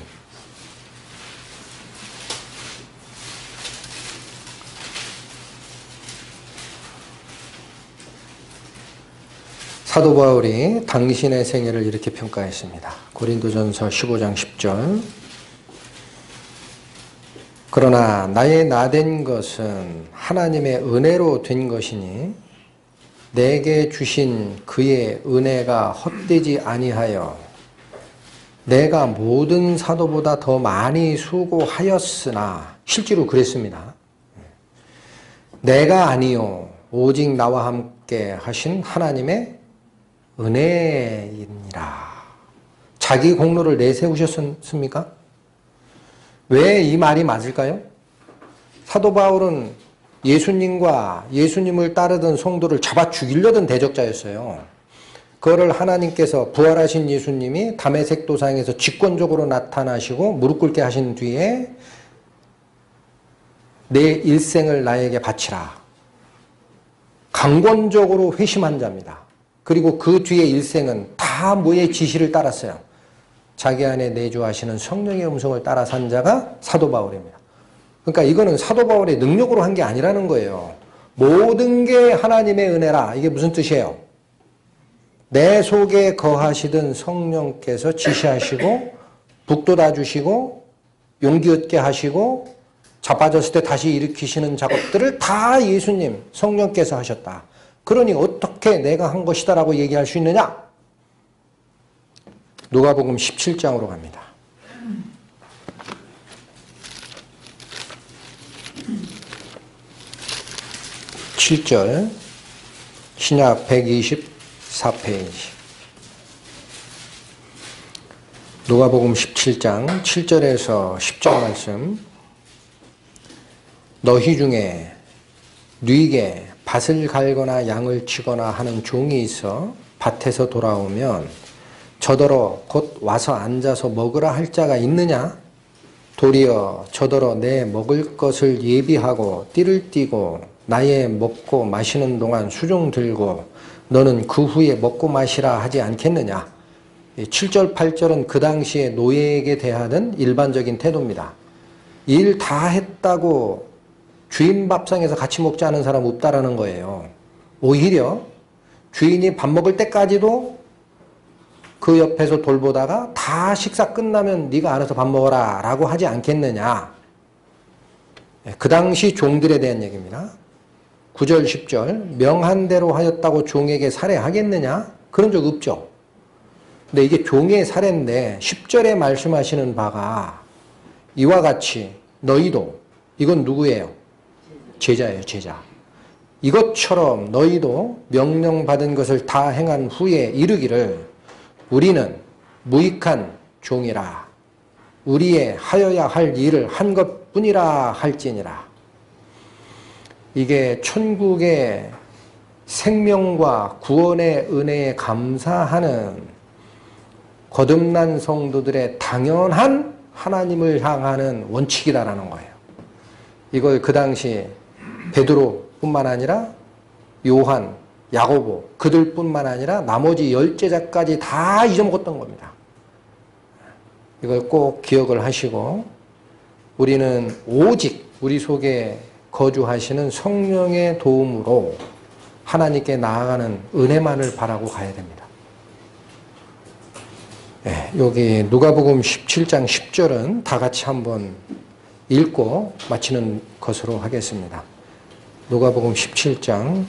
사도 바울이 당신의 생애를 이렇게 평가했습니다. 고린도전서 15장 10절. 그러나 나의 나된 것은 하나님의 은혜로 된 것이니 내게 주신 그의 은혜가 헛되지 아니하여 내가 모든 사도보다 더 많이 수고하였으나, 실제로 그랬습니다. 내가 아니요 오직 나와 함께 하신 하나님의 은혜이니라. 자기 공로를 내세우셨습니까? 왜 이 말이 맞을까요? 사도 바울은 예수님과 예수님을 따르던 성도를 잡아 죽이려던 대적자였어요. 그거를 하나님께서 부활하신 예수님이 다메섹 도상에서 직권적으로 나타나시고 무릎 꿇게 하신 뒤에 내 일생을 나에게 바치라. 강권적으로 회심한 자입니다. 그리고 그 뒤에 일생은 다 뭐의 지시를 따랐어요? 자기 안에 내주하시는 성령의 음성을 따라 산 자가 사도 바울입니다. 그러니까 이거는 사도 바울의 능력으로 한 게 아니라는 거예요. 모든 게 하나님의 은혜라. 이게 무슨 뜻이에요? 내 속에 거하시던 성령께서 지시하시고 북돋아 주시고 용기 얻게 하시고 자빠졌을 때 다시 일으키시는 작업들을 다 예수님, 성령께서 하셨다. 그러니 어떻게 내가 한 것이다 라고 얘기할 수 있느냐? 누가복음 17장으로 갑니다. 7절, 신약 124페이지. 누가복음 17장 7절에서 10절 말씀. 너희 중에 뉘게 밭을 갈거나 양을 치거나 하는 종이 있어 밭에서 돌아오면 저더러 곧 와서 앉아서 먹으라 할 자가 있느냐? 도리어 저더러 내 먹을 것을 예비하고 띠를 띠고 나의 먹고 마시는 동안 수종 들고 너는 그 후에 먹고 마시라 하지 않겠느냐? 7절 8절은 그 당시에 노예에게 대하는 일반적인 태도입니다. 일 다 했다고 주인 밥상에서 같이 먹지 않은 사람 없다라는 거예요. 오히려 주인이 밥 먹을 때까지도 그 옆에서 돌보다가 다 식사 끝나면 네가 알아서 밥 먹어라 라고 하지 않겠느냐. 그 당시 종들에 대한 얘기입니다. 9절 10절 명한 대로 하였다고 종에게 살해하겠느냐? 그런 적 없죠. 근데 이게 종의 살해인데 10절에 말씀하시는 바가 이와 같이 너희도, 이건 누구예요? 제자예요, 제자. 이것처럼 너희도 명령받은 것을 다 행한 후에 이르기를 우리는 무익한 종이라. 우리의 하여야 할 일을 한 것뿐이라 할지니라. 이게 천국의 생명과 구원의 은혜에 감사하는 거듭난 성도들의 당연한 하나님을 향하는 원칙이다라는 거예요. 이걸 그 당시 베드로뿐만 아니라 요한, 야고보 그들뿐만 아니라 나머지 10제자까지 다 잊어먹었던 겁니다. 이걸 꼭 기억을 하시고 우리는 오직 우리 속에 거주하시는 성령의 도움으로 하나님께 나아가는 은혜만을 바라고 가야 됩니다. 네, 여기 누가복음 17장 10절은 다 같이 한번 읽고 마치는 것으로 하겠습니다. 누가복음 17장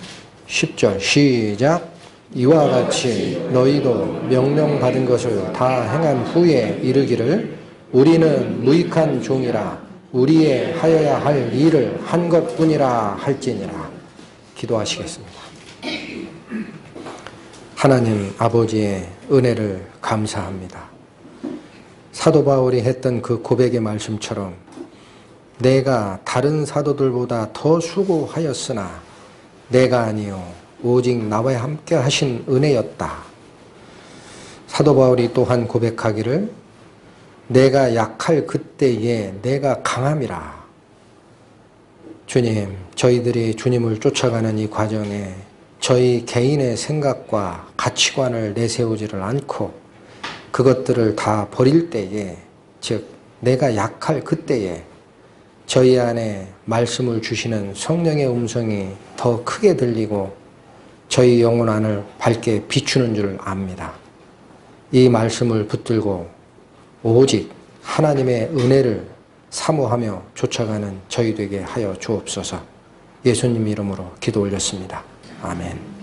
10절 시작. 이와 같이 너희도 명령받은 것을 다 행한 후에 이르기를 우리는 무익한 종이라 우리의 하여야 할 일을 한 것뿐이라 할지니라. 기도하시겠습니다. 하나님 아버지의 은혜를 감사합니다. 사도 바울이 했던 그 고백의 말씀처럼 내가 다른 사도들보다 더 수고하였으나 내가 아니요 오직 나와 함께 하신 은혜였다. 사도 바울이 또한 고백하기를 내가 약할 그때에 내가 강함이라. 주님, 저희들이 주님을 쫓아가는 이 과정에 저희 개인의 생각과 가치관을 내세우지를 않고 그것들을 다 버릴 때에, 즉 내가 약할 그때에 저희 안에 말씀을 주시는 성령의 음성이 더 크게 들리고 저희 영혼 안을 밝게 비추는 줄 압니다. 이 말씀을 붙들고 오직 하나님의 은혜를 사모하며 쫓아가는 저희 되게 하여 주옵소서. 예수님 이름으로 기도 올렸습니다. 아멘.